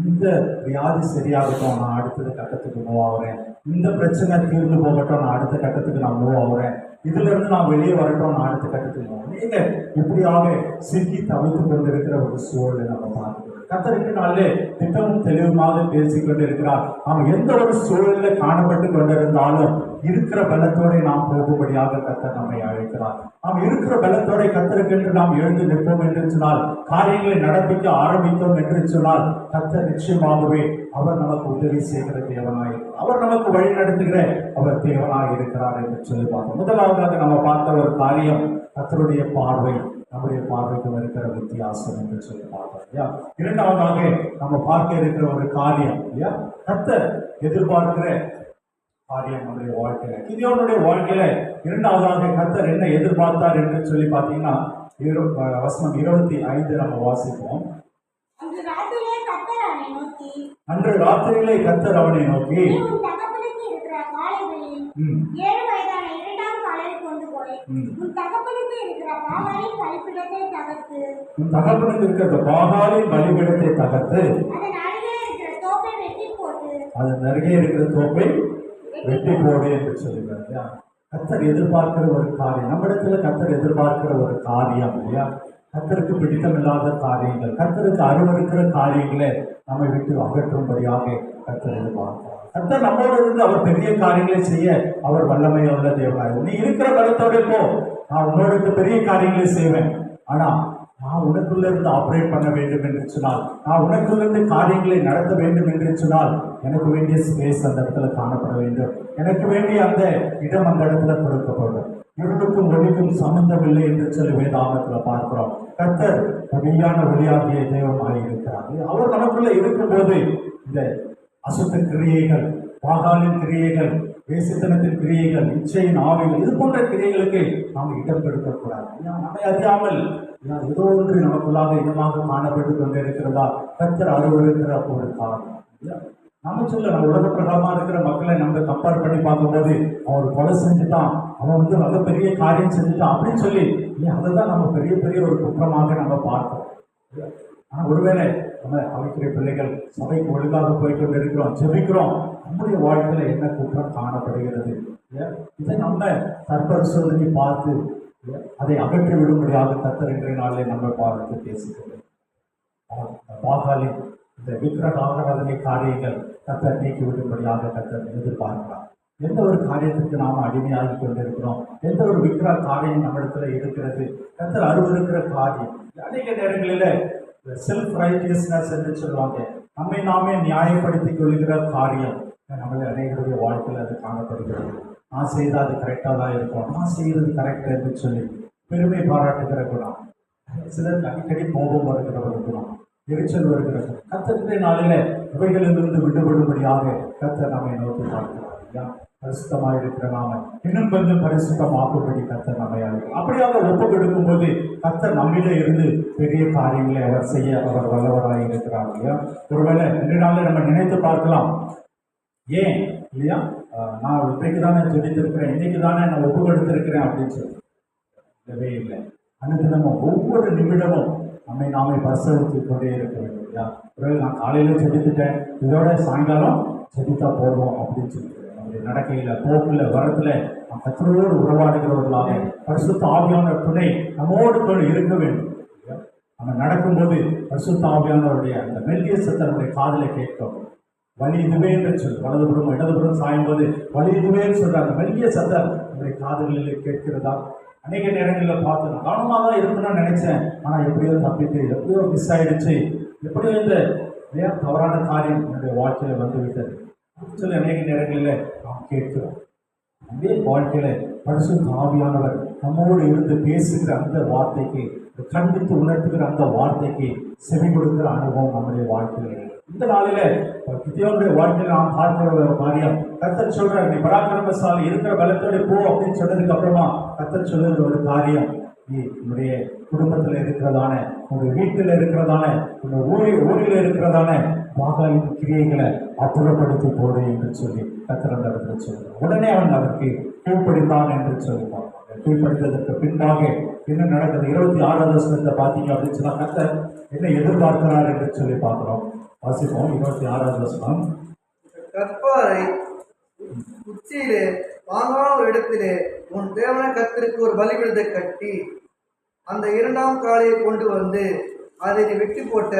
இந்த வியாதி சரியாகட்டும், நான் அடுத்தது கட்டத்துக்கு மூவ் ஆகுறேன், இந்த பிரச்சனை தீர்ந்து போகட்டும், நான் அடுத்த கட்டத்துக்கு நான் மூவ் ஆகுறேன், இதுல இருந்து நான் வெளியே வரட்டும், நான் அடுத்த கட்டத்துக்கு போகிறேன். நீங்க இப்படியாக சிக்கி தவித்து கொண்டிருக்கிற ஒரு சூழலை நம்ம பார்க்கிறோம். கத்தருக்கு நாளே திட்டமும் தெளிவுமாக பேசிக் கொண்டிருக்கிறார். நாம் எந்த ஒரு சூழலில் காணப்பட்டு கொண்டிருந்தாலும் இருக்கிற பலத்தோட நாம் போகும்படியாக கத்தர் நம்மை அழைக்கிறார். நாம் இருக்கிற பலத்தோட கத்தருக்கென்று நாம் எழுந்து நிற்போம் என்று சொன்னால், காரியங்களை நடப்பிக்க ஆரம்பித்தோம் என்று சொன்னால், கத்தர் நிச்சயமாகவே அவர் நமக்கு உதவி செய்கிற தேவனாய், அவர் நமக்கு வழி நடத்துகிற அவர் தேவனாய் இருக்கிறார் என்று சொல்லி பார்த்தோம். முதலாவதாக நம்ம பார்த்த ஒரு காரியம் கத்தருடைய பார்வை, நம்முடைய பார்வைக்கு இருக்கிற வித்தியாசம் என்று சொல்லி பார்த்தோம் இல்லையா. இரண்டாவதாக நம்ம பார்க்க இருக்கிற ஒரு காரியம் இல்லையா, கத்தர் எதிர்பார்க்கிற காரியம் நம்முடைய வாழ்க்கையில. கிதியோனுடைய வாழ்க்கையில இரண்டாவதாக கத்தர் என்ன எதிர்பார்த்தார் என்று சொல்லி பார்த்தீங்கன்னா, வசனம் 25 நம்ம வாசிப்போம். அன்று ராத்திரியிலே கர்த்தர் அவனை நோக்கி, அன்று ராத்திரியிலே கத்தர் அவனை நோக்கி, நீ உன் தகப்பனுக்கு இருக்கிற காளைகளில் 7 வயதான இரண்டாம் காளையை கொண்டு போய் உன் தகப்பனுக்கு இருக்கிற பாகாலின் பலிபீடத்தை தகர்த்து, உன் தகப்பனுக்கு இருக்கிற பாகாலின் பலிபீடத்தை தகர்த்து, அதன் அருகே இருக்கிற தோப்பை வெட்டி போட்டு, அதன் அருகே இருக்கிற தோப்பை வெட்டி போடு என்று சொல்லுகிறார். கத்தர் எதிர்பார்க்கிற ஒரு காரியம், நம்மிடத்துல கத்தர் எதிர்பார்க்கிற ஒரு காரியம் இல்லையா. கத்தருக்கு பிடித்தமில்லாத காரியங்கள், கத்தருக்கு அருவருக்கிற காரியங்களை நம்மை விட்டு அகற்றும்படியாக கத்தர் எதிர்பார்க்கிறார். கத்தர் நம்மோடு இருந்து அவர் பெரிய காரியங்களை செய்ய அவர் வல்லமை உள்ள தேவனாய். நீ இருக்கிற பலத்தோட போ, நான் உன்னோட பெரிய காரியங்களை செய்வேன். ஆனா நான் உனக்குள்ள இருந்து ஆப்ரேட் பண்ண வேண்டும் என்று சொன்னால், நான் உனக்குள்ள இருந்து காரியங்களை நடத்த வேண்டும் என்று சொன்னால், எனக்கு வேண்டிய ஸ்பேஸ் அந்த இடத்துல காணப்பட வேண்டும், எனக்கு வேண்டிய அந்த இடம் அந்த இடத்துல கொடுக்கப்படும். இருளுக்கும் ஒளிக்கும் சம்பந்தம் இல்லை என்று சொல்லி வேதாகமத்துல பார்க்கிறோம். கர்த்தர் மெய்யான ஒளியாகிய தேவனாய் இருக்கிறார். அவர் நமக்குள்ள இருக்கும்போது இந்த அசுத்த கிரியைகள், பாகாலின் கிரியைகள், வேசித்தனத்தின் கிரியைகள், இச்சையின் ஆவிகள், இது போன்ற கிரியைகளுக்கு நாம் இடம் கொடுக்கக்கூடாது. நம்மை அறியாமல் ஏதோ ஒன்று நமக்குள்ளாக இடமாக காணப்பட்டு கொண்டிருக்கிறதா கர்த்தர் அருவருக்கிற ஒரு காரணம். நம்ம சொல்ல நம்ம உலக பிரகாரமாக இருக்கிற மக்களை நம்ம கம்பேர் பண்ணி பார்க்கும்போது, அவன் கொலை செஞ்சுட்டான், அவன் அதை பெரிய காரியம் செஞ்சுட்டான் அப்படின்னு சொல்லி அதை தான் நம்ம பெரிய பெரிய ஒரு குற்றமாக நம்ம பார்க்கிறோம். ஆனால் ஒருவேளை நம்ம அவைக்கிற பிள்ளைகள் சபைக்கு ஒழுங்காக போய்கொண்டு இருக்கிறோம், ஜெபிக்கிறோம், நம்முடைய வாழ்க்கையில என்ன குற்றம் காணப்படுகிறது, இதை நம்ம தற்பரிசோதனை பார்த்து அதை அகற்றி விடும்படியாக கர்த்தர் இன்றைய நாளிலே நம்ம பார்த்து பேசுகிறோம். பாகாலின் இந்த விக்கிரக ஆராதனை காரியங்கள் கர்த்தர் நீக்கி விடும்படியாக கர்த்தர் எதிர்பார்க்கிறார். எந்த ஒரு காரியத்துக்கு நாம் அடிமையாகி கொண்டிருக்கிறோம், எந்த ஒரு விக்கிரக காரியம் நம்மிடத்துல இருக்கிறது, கர்த்தர் அருவருக்கிற காரியம். அநேக நேரங்களில செல்ஃப் ரைட்டியஸ்னஸ் என்று சொல்லுவாங்க, நம்மை நாமே நியாயப்படுத்திக் கொள்கிற காரியம் நம்மளை அநேகருடைய வாழ்க்கையில் அது காணப்படுகிறது. நான் செய்தால் அது கரெக்டாக தான் இருக்கும், நான் செய்கிறது கரெக்டாக என்று சொல்லி பெருமை பாராட்டுகிற குணம். சிலருக்கு அடிக்கடி கோபம் வருகிற ஒரு குணம், எரிச்சல் வருகிறது. கர்த்தருடைய நாளில இவைகளிலிருந்து விடுபடும்படியாக கர்த்தர் நம்மை நோக்கி பார்க்கிறார். பரிசுத்தமாக இருக்கிற நாம இன்னும் கொஞ்சம் பரிசுத்தமாக்கும்படி கர்த்தர் நம்மை அழைக்கிறார். அப்படியாக ஒப்பு கொடுக்கும் போது கர்த்தர் நம்மிலே இருந்து பெரிய காரியங்களை அவர் செய்ய அவர் வல்லவராக இருக்கிறார் இல்லையா. ஒருவேளை ரெண்டு நாளில் நம்ம நினைத்து பார்க்கலாம், ஏன் இல்லையா நான் இன்றைக்கு தானே ஜெபித்திருக்கிறேன், இன்னைக்கு தானே நான் ஒப்பு கொடுத்திருக்கிறேன் அப்படின்னு சொல்லி இல்லவே இல்லை. அனுதினமும் ஒவ்வொரு நிமிடமும் நம்மை நாமே பரிசோதித்துக் கொண்டே இருக்க வேண்டும் இல்லையா. ஒருவேளை நான் காலையில ஜெபித்துட்டேன், இதோட சாயங்காலம் ஜெபித்தா போடுவோம் அப்படின்னு சொல்லி நம்முடைய நடக்கையில, போக்குல, வரத்துல நாம் கர்த்தரோடு உறவாடுகிறவர்களாக பரிசுத்த ஆவியான துணை நம்மோடு இருக்க வேண்டும். நம்ம நடக்கும்போது பரிசுத்த ஆவியானவருடைய அந்த மெல்லிய சத்தம் நம்முடைய காதலை கேட்கும். வழி இதுவே என்று சொல்லு, வலதுபுறம் இடதுபுறம் சாயும் போது வழி இதுவே சொல்ற அந்த மெல்லிய சத்தம் நம்முடைய காதுகளில் கேட்கிறதா. அநேக நேரங்களில் பார்த்து நான் கவனமாக தான் இருக்கணும்னு நினைச்சேன், ஆனால் எப்படியோ தப்பிட்டு, எப்படியோ மிஸ் ஆயிடுச்சு, எப்படியோ இந்த தவறான காரியம் என்னுடைய வாழ்க்கையில வந்து விட்டது அப்படின்னு சொல்லி அநேக நேரங்களில் நாம் கேட்கிறோம். அதே வாழ்க்கையில பரிசுத்த ஆவியானவர் நம்மோடு இருந்து பேசுகிற அந்த வார்த்தைக்கு, கண்டித்து உணர்த்துகிற அந்த வார்த்தைக்கு செவி கொடுக்கிற அனுபவம் நம்முடைய வாழ்க்கையில. இந்த நாளில கிதியோனுடைய வாழ்க்கையில நாம் பார்க்கிற ஒரு காரியம், கர்த்தர் சொல்றாரு, நீ பராக்கிரமசாலி இருக்கிற பலத்தோட போ அப்படின்னு சொன்னதுக்கு அப்புறமா கர்த்தர் சொல்லுற ஒரு காரியம், நீ உன்னுடைய குடும்பத்துல இருக்கிறதான, உன்னுடைய வீட்டில் இருக்கிறதான, உன்னுடைய ஊரில் இருக்கிறதான பாகாலின் கிரியைகளை அப்புறப்படுத்தி போடு என்று சொல்லி கர்த்தர் அந்த இடத்துல சொல்றார். உடனே அவன் அதற்கு கீழ்ப்படித்தான் என்று சொல்லுவான். கீழ்ப்படித்ததற்கு பின்பாக என்ன நடக்குது? 26வது வசனத்தை பார்த்தீங்க அப்படின்னு சொன்னா கர்த்தர் என்ன எதிர்பார்க்கிறார் என்று சொல்லி பார்க்கிறோம். வாசிப்போம் 26வது வசனம். கற்பாரை உச்சியிலே வாங்கான ஒரு இடத்திலே உன் தேவன கர்த்தருக்கு ஒரு பலிபீடத்தை கட்டி அந்த இரண்டாம் காளையை கொண்டு வந்து அதை நீ வெட்டி போட்ட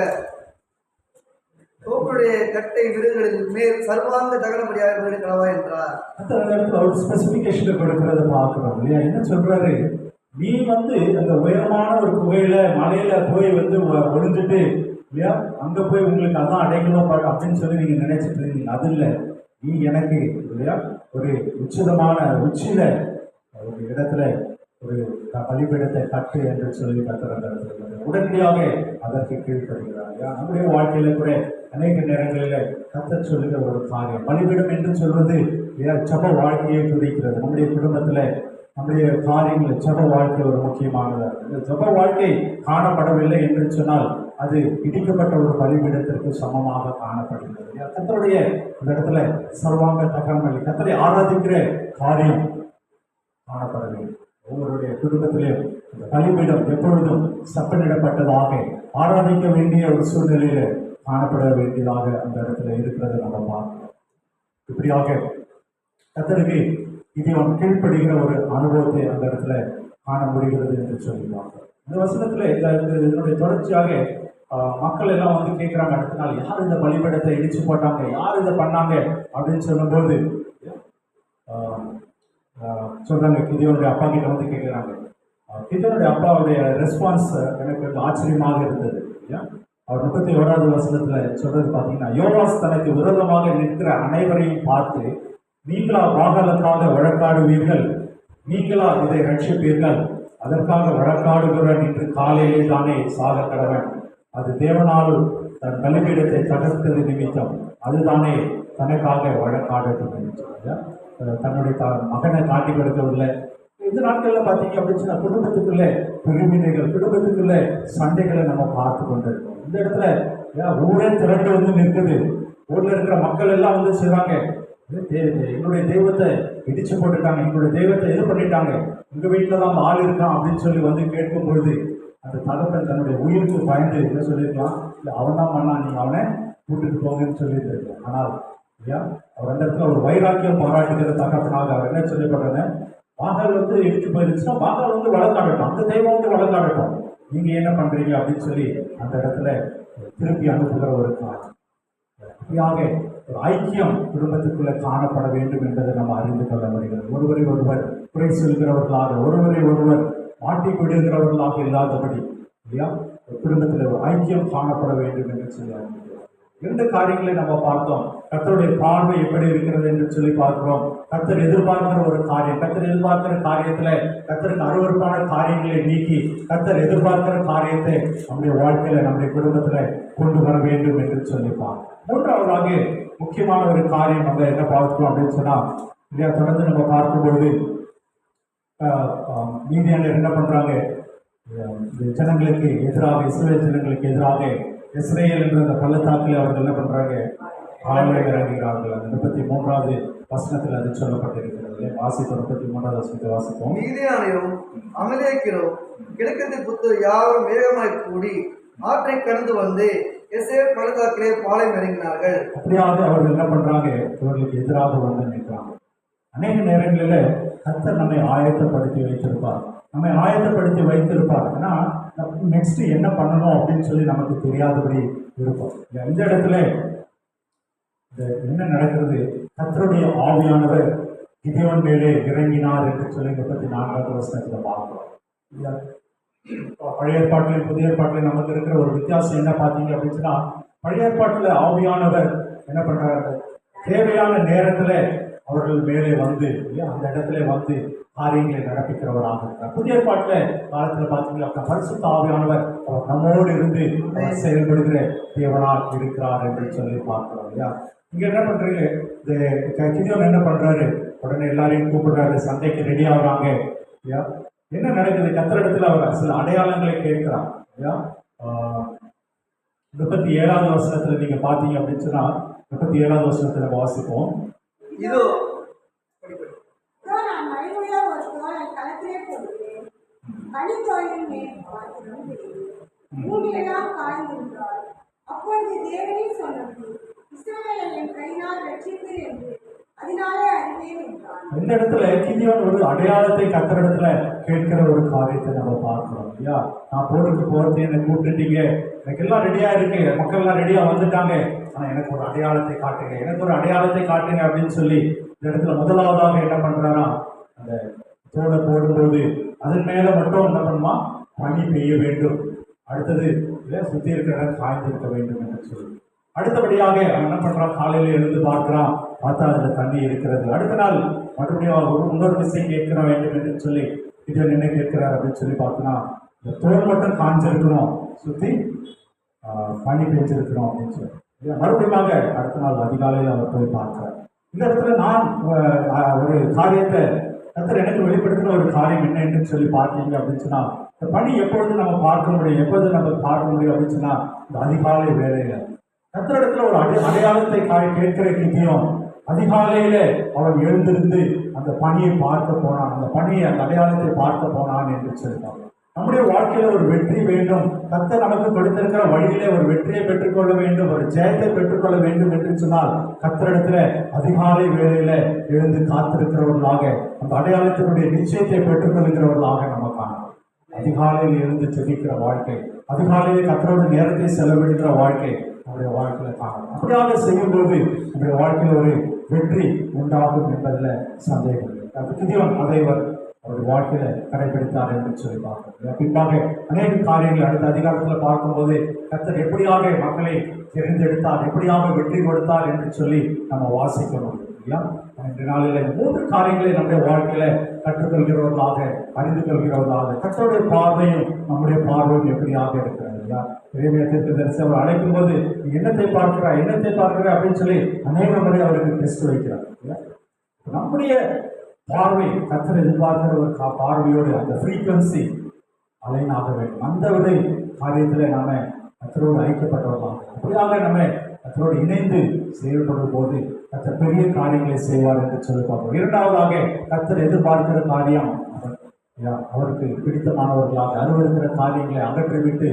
தோப்புடைய கட்டை விருதுகளில் மேல் சர்வாங்க தகனபடியாக களவா என்றார். அந்த இடத்துல ஒரு ஸ்பெசிபிகேஷன் கொடுக்கறத பார்க்கிறோம் இல்லையா? என்ன சொல்றாரு, நீ வந்து அந்த உயரமான ஒரு குகையில மலையில போய் வந்து ஒளிஞ்சுட்டு இல்லையா, அங்க போய் உங்களுக்கு அதான் அடைக்கணும் அப்படின்னு சொல்லி நீங்க நினைச்சிட்டு இருந்தீங்க. அது இல்லை, நீ எனக்கு இல்லையா ஒரு உச்சிதமான உச்சியில ஒரு இடத்துல ஒரு பலிபீடத்தை கட்டு என்று சொல்லி கத்துற உடனடியாக அதற்கு கீழ்ப்படுகிறார். இல்லையா? நம்முடைய வாழ்க்கையில கூட அநேக நேரங்களில் கத்த சொல்லுகிற ஒரு காரியம் பலிபீடம் என்று சொல்வது இல்லையா, ஜப வாழ்க்கையை குறிக்கிறது. நம்முடைய குடும்பத்துல நம்முடைய காரியங்கள் ஜப வாழ்க்கை ஒரு முக்கியமானதாக. இந்த ஜப வாழ்க்கை காணப்படவில்லை என்று சொன்னால் அது இடிக்கப்பட்ட ஒரு பலிபீடத்திற்கு சமமாக காணப்படுகிறது. கர்த்தருடைய இந்த இடத்துல சர்வாங்க தகவல் கர்த்தரை ஆராதிக்கிற காரியம் காணப்படவில்லை. ஒவ்வொருடைய குடும்பத்திலேயும் இந்த பலிபீடம் எப்பொழுதும் சப்பனிடப்பட்டதாக ஆராதிக்க வேண்டிய ஒரு சூழ்நிலையில காணப்பட வேண்டியதாக அந்த இடத்துல இருக்கிறது நம்ம பார்க்கிறோம். இப்படியாக கர்த்தருக்கு இதையும் கீழ்ப்படுகிற ஒரு அனுபவத்தை அந்த இடத்துல காண முடிகிறது என்று சொல்லி பார்க்கிறோம். இந்த வசனத்துல இதனுடைய தொடர்ச்சியாக மக்கள் எல்லாம் வந்து கேட்குறாங்க, அடுத்த நாள் யார் இந்த பலிபீடத்தை இடிச்சு போட்டாங்க, யார் இதை பண்ணாங்க அப்படின்னு சொல்லும்போது சொல்றாங்க, கிதியோனுடைய அப்பா கிட்ட வந்து கேட்குறாங்க. கிதியோனுடைய அப்பாவுடைய ரெஸ்பான்ஸ் எனக்கு ஆச்சரியமாக இருந்தது. அவர் 31வது வசனத்துல சொல்றது பார்த்தீங்கன்னா, யோவாஸ் தனக்கு விரோதமாக நிற்கிற அனைவரையும் பார்த்து, நீங்களா பாகாலுக்காக வழக்காடுவீர்கள், நீங்களா இதை ரட்சிப்பீர்கள், அதற்காக வழக்காடுகிறவன் இன்று காலையிலே தானே சாக கடவன், அது தேவனால் தன் பலிபீடத்தை தகர்த்தது நிமித்தம் அதுதானே தனக்காக வழக்காடட்டும் என்று தன்னுடைய மகனை காட்டி கொடுக்கவில்லை. இந்த நாட்கள்ல பார்த்தீங்க அப்படின்னு சொன்னா குடும்பத்துக்குள்ள பிரிவினைகள், குடும்பத்துக்குள்ள சண்டைகளை நம்ம பார்த்து கொண்டிருக்கோம். இந்த இடத்துல ஊரே திரண்டு வந்து நிற்குது. ஊர்ல இருக்கிற மக்கள் எல்லாம் வந்து செய்வாங்க, எங்களுடைய தெய்வத்தை இடிச்சு போட்டுட்டாங்க, எங்களுடைய தெய்வத்தை இது பண்ணிட்டாங்க, உங்க வீட்டுல தான் ஆள் இருக்கான் அப்படின்னு சொல்லி வந்து கேட்கும் பொழுது அந்த தகப்பன் தன்னுடைய உயிருக்கு பயந்து என்ன சொல்லியிருக்கலாம், இல்லை அவன் தான் பண்ணா, நீங்க அவனை கூட்டிட்டு போங்கன்னு சொல்லியிருந்திருக்கலாம். ஆனால் இல்லையா, அவர் அந்த இடத்துல ஒரு வைராக்கியம் பாராட்டுகிற தகப்பனாக அவர் என்ன சொல்லப்படுறாங்க, பாகால் வந்து இடிச்சு போயிருச்சுன்னா பாகால் வந்து வழக்காடட்டும், அந்த தெய்வம் வந்து வழக்காடட்டும், நீங்க என்ன பண்றீங்க அப்படின்னு சொல்லி அந்த இடத்துல திருப்பி அனுப்புகிற ஒரு காலம். இப்படியாக ஒரு ஐக்கியம் குடும்பத்துக்குள்ள காணப்பட வேண்டும் என்பதை நம்ம அறிந்து கொள்ள முடிகிறது. ஒருவரை ஒருவர் குறை சொல்கிறவர்களாக, ஒருவரை ஒருவர் மாட்டி விடுகிறவர்களாக இல்லாதபடி இல்லையா, குடும்பத்தில் ஒரு ஐக்கியம் காணப்பட வேண்டும் என்று சொல்லி இரண்டு காரியங்களை நம்ம பார்த்தோம். கர்த்தருடைய பார்வை எப்படி இருக்கிறது என்று சொல்லி பார்க்கிறோம். கர்த்தர் எதிர்பார்க்கிற ஒரு காரியம், கர்த்தர் எதிர்பார்க்கிற காரியத்துல கர்த்தருக்கு அருவருப்பான காரியங்களை நீக்கி கர்த்தர் எதிர்பார்க்கிற காரியத்தை நம்முடைய வாழ்க்கையில நம்முடைய குடும்பத்துல கொண்டு வர வேண்டும் என்று சொல்லிப்பார். மூன்றாவதாக முக்கியமான ஒரு காரியம் நம்ம என்ன பார்க்கிறோம் அப்படின்னு சொன்னா இல்லையா, தொடர்ந்து நம்ம பார்க்கும்பொழுது மீதியானர் என்ன பண்றாங்க, ஜனங்களுக்கு எதிராக, இஸ்ரேல் ஜனங்களுக்கு எதிராக இஸ்ரேல் என்ற அந்த பள்ளத்தாக்கில் அவர்கள் என்ன பண்றாங்க, ஆளுநர் இறங்குகிறார்கள். அந்த 33வது வசனத்தில் அது சொல்லப்பட்டிருக்கிறது. வாசிப்போம், 33வது வசனத்தை வாசிப்போம். மீதியானையும் அமலேக்கிலும் கிழக்கத்து புத்தர் யாரும் வேகமாய் கூடி ஆற்றை கடந்து வந்து எசேல் பள்ளத்தாக்கிலே பாளையம் இறங்கினார்கள். அப்படியாக அவர்கள் என்ன பண்றாங்க, இவர்களுக்கு எதிராக வந்து நிற்கிறாங்க. அநேக நேரங்களில் கர்த்தர் நம்மை ஆயத்தப்படுத்தி வைத்திருப்பார், நம்மை ஆயத்தப்படுத்தி வைத்திருப்பார். ஏன்னா நெக்ஸ்ட் என்ன பண்ணணும் அப்படின்னு சொல்லி நமக்கு தெரியாதபடி இருப்போம். இந்த இடத்துல என்ன நடக்கிறது, கர்த்தருடைய ஆவியானவர் கிதியோன் மேலே இறங்கினார் என்று சொல்லி 34வது வசனத்துல பார்க்கிறோம். பழைய ஏற்பாட்டிலையும் புதிய ஏற்பாட்டிலையும் நமக்கு இருக்கிற ஒரு வித்தியாசம் என்ன பார்த்தீங்க அப்படின்னு சொன்னா, பழைய ஏற்பாட்டில் ஆவியானவர் என்ன பண்றாரு, தேவையான நேரத்துல அவர்கள் மேலே வந்து அந்த இடத்துல வந்து காரியங்களை நடப்பிக்கிறவராக இருக்கிறார். புதிய ஏற்பாட்டுல காலத்துல பார்த்தீங்கன்னா பரிசுத்த ஆவியானவர் அவர் நம்மோடு இருந்து செயல்படுகிற தேவனாக இருக்கிறார் என்று சொல்லி பார்க்கிறோம். இல்லையா, இங்க என்ன பண்றீங்க, இந்த கிதியோன் என்ன பண்றாரு, உடனே எல்லாரையும் கூப்பிடுறாரு, சண்டைக்கு ரெடி ஆகுறாங்க. இல்லையா, என்ன நடக்குது, கர்த்தரிடத்துல அவர் சில அடையாளங்களை கேட்கிறார். இல்லையா, 37வது வசனத்துல நீங்க பாத்தீங்க அப்படின்னு சொன்னா 37வது வசனத்துல வாசிப்போம். இதோ நான் மறைவுள்ள ஒரு தோலை களத்திலே போடுவேன், பனித்தோலின் மேல் பாத்திரம் பூமியெல்லாம் காய்ந்திருந்தால் அப்பொழுது தேவனே சொன்னது, இஸ்ரவேலை என் கையினால் ரட்சிப்பேன் என்று. அது அதனாலே அறிவேன் என்றான். இந்த இடத்துல கிதியோன் ஒரு அடையாளத்தை கத்தரிடத்துல கேட்கிற ஒரு காரியத்தை நம்ம பார்க்கிறோம் இல்லையா. நான் போருக்கு போறது என்னை கூப்பிட்டுட்டீங்க, எனக்கு எல்லாம் ரெடியா இருக்கு, மக்கள் எல்லாம் ரெடியா வந்துட்டாங்க, ஆனா எனக்கு ஒரு அடையாளத்தை காட்டுங்க, எனக்கு ஒரு அடையாளத்தை காட்டுங்க அப்படின்னு சொல்லி இந்த இடத்துல முதலாவதாக என்ன பண்றாரா, அந்த தோலை போடும்போது அதன் மேல மட்டும் என்ன பண்ணுமா, பனி பெய்ய வேண்டும், அடுத்தது இல்ல சுத்தி இருக்கிற இடம் காய்ந்திருக்க வேண்டும் என்று சொல்லி, அடுத்தபடியாக அவன் என்ன பண்றான், காலையில எழுந்து பார்க்கிறான், பார்த்தா அதுல தண்ணி இருக்கிறது. அடுத்த நாள் மறுபடியும் இன்னொரு விஷயம் கேட்க வேண்டும் என்று சொல்லி இதை என்ன கேட்கிறார் அப்படின்னு சொல்லி பார்த்தோன்னா, இந்த தோல் மட்டும் காஞ்சிருக்கணும், சுத்தி பனி பெய்ஞ்சிருக்கணும் அப்படின்னு சொல்லி மறுபடியும் அடுத்த நாள் அதிகாலையில் அவர் போய் பார்க்கிறார். இந்த இடத்துல நான் ஒரு காரியத்தை கர்த்தர் எனக்கு வெளிப்படுத்தின ஒரு காரியம் என்ன என்று சொல்லி பார்த்தீங்க அப்படின்னு சொன்னா, இந்த பனி எப்பொழுது நம்ம பார்க்க முடியும், எப்பொழுது நம்ம பார்க்க முடியும் அப்படின்னு சொன்னா, இந்த அதிகாலை வேலையில கர்த்தரிடத்துல ஒரு அடையாளத்தை கேட்கிற கிதியோன் அதிகாலையில அவன் எழுந்திருந்து அந்த பணியை பார்க்க போனான், அந்த பணியை அந்த அடையாளத்தை பார்க்க போனான் என்று சொல்லிட்டான். நம்முடைய வாழ்க்கையில ஒரு வெற்றி வேண்டும், கர்த்தர் நமக்கு கொடுத்திருக்கிற வழியிலே ஒரு வெற்றியை பெற்றுக்கொள்ள வேண்டும், ஒரு ஜெயத்தை பெற்றுக்கொள்ள வேண்டும் என்று சொன்னால் கர்த்தரிடத்துல அதிகாலை வேளையில எழுந்து காத்திருக்கிறவர்களாக அந்த அடையாளத்தினுடைய நிச்சயத்தை பெற்றுக்கொள்கிறவர்களாக நம்ம காணலாம். அதிகாலையில் எழுந்து ஜெபிக்கிற வாழ்க்கை, அதிகாலையில் கர்த்தரோட நேரத்தை செலவிடுகிற வாழ்க்கை நம்முடைய வாழ்க்கையில காணலாம். அப்படியாக செய்யும்போது நம்முடைய வாழ்க்கையில் ஒரு வெற்றி உண்டாகும் என்பதில் சந்தேகம் இல்லை. கிதியோன் அதை அவருடைய வாழ்க்கையில கடைபிடித்தார் என்று சொல்லி பார்க்கிறோம். பின்பாக அநேக காரியங்கள் அடுத்த அதிகாரத்தில் பார்க்கும்போது கர்த்தர் எப்படியாக மக்களை தெரிந்தெடுத்தார், எப்படியாக வெற்றி கொடுத்தார் என்று சொல்லி நம்ம வாசிக்கணும் இல்லையா. இன்றைய நாளில் 3 காரியங்களை நம்முடைய வாழ்க்கையில கற்றுக்கொள்கிறவர்களாக, அறிந்து கொள்கிறவர்களாக, கர்த்தருடைய பார்வையும் நம்முடைய பார்வையும் எப்படியாக இருக்கிறது இல்லையா. இறைமையத்திற்கு தரிசி அவர் அழைக்கும் போது என்னத்தை பார்க்கிறார், என்னத்தை பார்க்கிறார் அப்படின்னு சொல்லி அநேக முறை அவருக்கு டெஸ்ட் வைக்கிறார் இல்லையா. நம்முடைய பார்வை கர்த்தர் எதிர்பார்க்கிற ஒரு பார்வையோடு அந்த ஃப்ரீக்வன்சி அலைனாக வேண்டும். அந்த விதை காரியத்துல நாம கர்த்தரோடு ஐக்கியப்பட்டவர்களாக, அப்படியாக நம்ம கர்த்தரோடு இணைந்து செயல்படும் போது கர்த்தர் பெரிய காரியங்களை செய்வார் என்று சொல்லி பார்ப்போம். இரண்டாவதாக கர்த்தர் எதிர்பார்க்கிற காரியம் அவருக்கு பிடித்தமானவர்களாக அருவருக்கிற காரியங்களை அகற்றிவிட்டு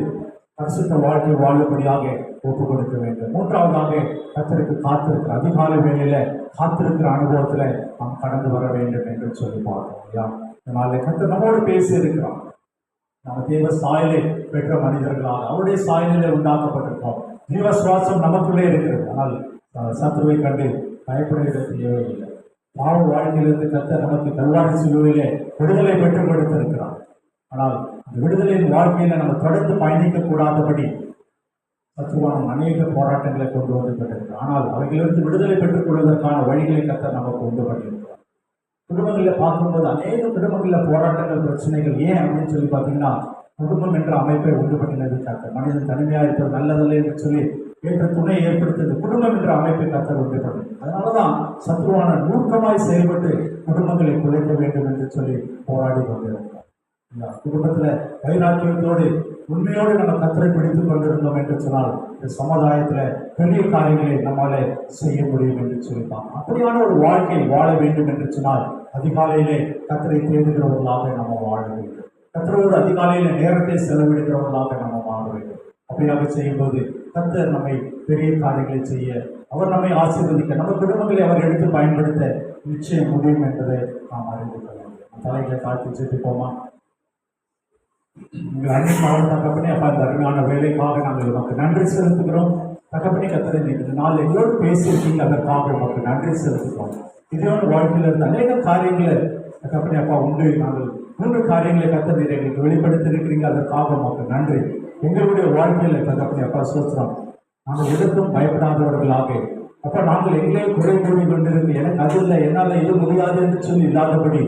பரிசுத்த வாழ்க்கை வாழும்படியாக ஒப்பு கொடுக்க வேண்டும். மூன்றாவதாக கர்த்தருக்கு காத்திருக்கிற அதிகாலை வேளையில காத்திருக்கிற அனுபவத்துல நாம் கடந்து வர வேண்டும் என்று சொல்லி பார்த்தோம். இதனால கர்த்தர் நம்மோடு பேசி இருக்கிறோம். நம்ம தேவ சாயலை பெற்ற மனிதர்களாக அவருடைய சாயலிலே உண்டாக்கப்பட்டிருக்கோம். ஜீவ சுவாசம் நமக்குள்ளே இருக்கிறது. ஆனால் சத்துருவை கண்டு பயப்படுகிற தேவை இல்லை. பாவ வாழ்க்கையிலிருந்து கர்த்தர் நமக்கு கல்வாரி சிலுவையிலே விடுதலை பெற்றுக் கொடுத்திருக்கிறார். ஆனால் அந்த விடுதலையின் வாழ்க்கையில நம்ம தொடர்ந்து பயணிக்க கூடாதபடி சத்துருவான அநேக போராட்டங்களை கொண்டு வந்து கொண்டிருக்கிறார். ஆனால் அவைகளிலிருந்து விடுதலை பெற்றுக் கொள்வதற்கான வழிகளை கர்த்தர் நமக்கு உண்டு பண்ணியிருக்கிறார். குடும்பங்களில் பார்க்கும்போது அநேக குடும்பங்களில் போராட்டங்கள், பிரச்சனைகள் ஏன் அப்படின்னு சொல்லி பார்த்தீங்கன்னா, குடும்பம் என்ற அமைப்பை உண்டு பண்ணினது கர்த்தர். மனிதன் தனிமையாக இருப்பது நல்லதில்லை என்று சொல்லி ஏற்ற துணையை ஏற்படுத்தியது குடும்பம் என்ற அமைப்பை கர்த்தர் உண்டு பண்ணது. அதனாலதான் சத்துருவான நூக்கமாய் செயல்பட்டு குடும்பங்களை குலைக்க வேண்டும் என்று சொல்லி போராடி கொண்டிருக்கிறார். குடும்பத்துல வைராக்கியத்தோடு உண்மையோடு நம்ம கர்த்தரை பிடித்துக் கொண்டிருந்தோம் என்று சொன்னால் இந்த சமுதாயத்துல பெரிய காரியங்களை நம்மால செய்ய முடியும் என்று சொல்லிப்பாங்க. அப்படியான ஒரு வாழ்க்கை வாழ வேண்டும் என்று சொன்னால் அதிகாலையிலே கர்த்தரை தேடுகிறவர்களாக நம்ம வாழ வேண்டும். கர்த்தரோடு அதிகாலையில நேரத்தை செலவிடுகிறவர்களாக நம்ம மாற வேண்டும். அப்படியாக செய்யும்போது கர்த்தர் நம்மை பெரிய காரியங்களை செய்ய, அவர் நம்மை ஆசீர்வதிக்க, நம்ம குடும்பங்களை அவர் எடுத்து பயன்படுத்த நிச்சயம் முடியும் என்பதை நாம் அறிந்து கொள்ள வேண்டும். தலைகளை தாழ்த்தி செலுத்திப்போமா. உங்கள் அன்பின் தகப்பனே, அப்பா இந்த அருமையான வேலைக்காக நாங்கள் உமக்கு நன்றி செலுத்துகிறோம். தகப்பனே கர்த்தரை இந்த நாள் எங்களோடு பேசியிருக்கீங்க, அதற்காக உமக்கு நன்றி செலுத்துகிறோம். இதோட வாழ்க்கையில் இருந்த அநேக காரியங்களை தகப்பனே அப்பா உண்டு. நாங்கள் 3 காரியங்களை கர்த்தர் நீர் எங்களுக்கு வெளிப்படுத்தி இருக்கிறீங்க, அதற்காக உமக்கு நன்றி. எங்களுடைய வாழ்க்கையில தகப்பனே அப்பா சோத்திரம், நாங்கள் எதற்கும் பயப்படாதவர்களாக அப்பா நாங்கள் எங்களே குறை கூறி கொண்டிருக்கு, எனக்கு அது இல்லை, என்னால் இது முடியாது என்று சொல்லி இல்லாதபடி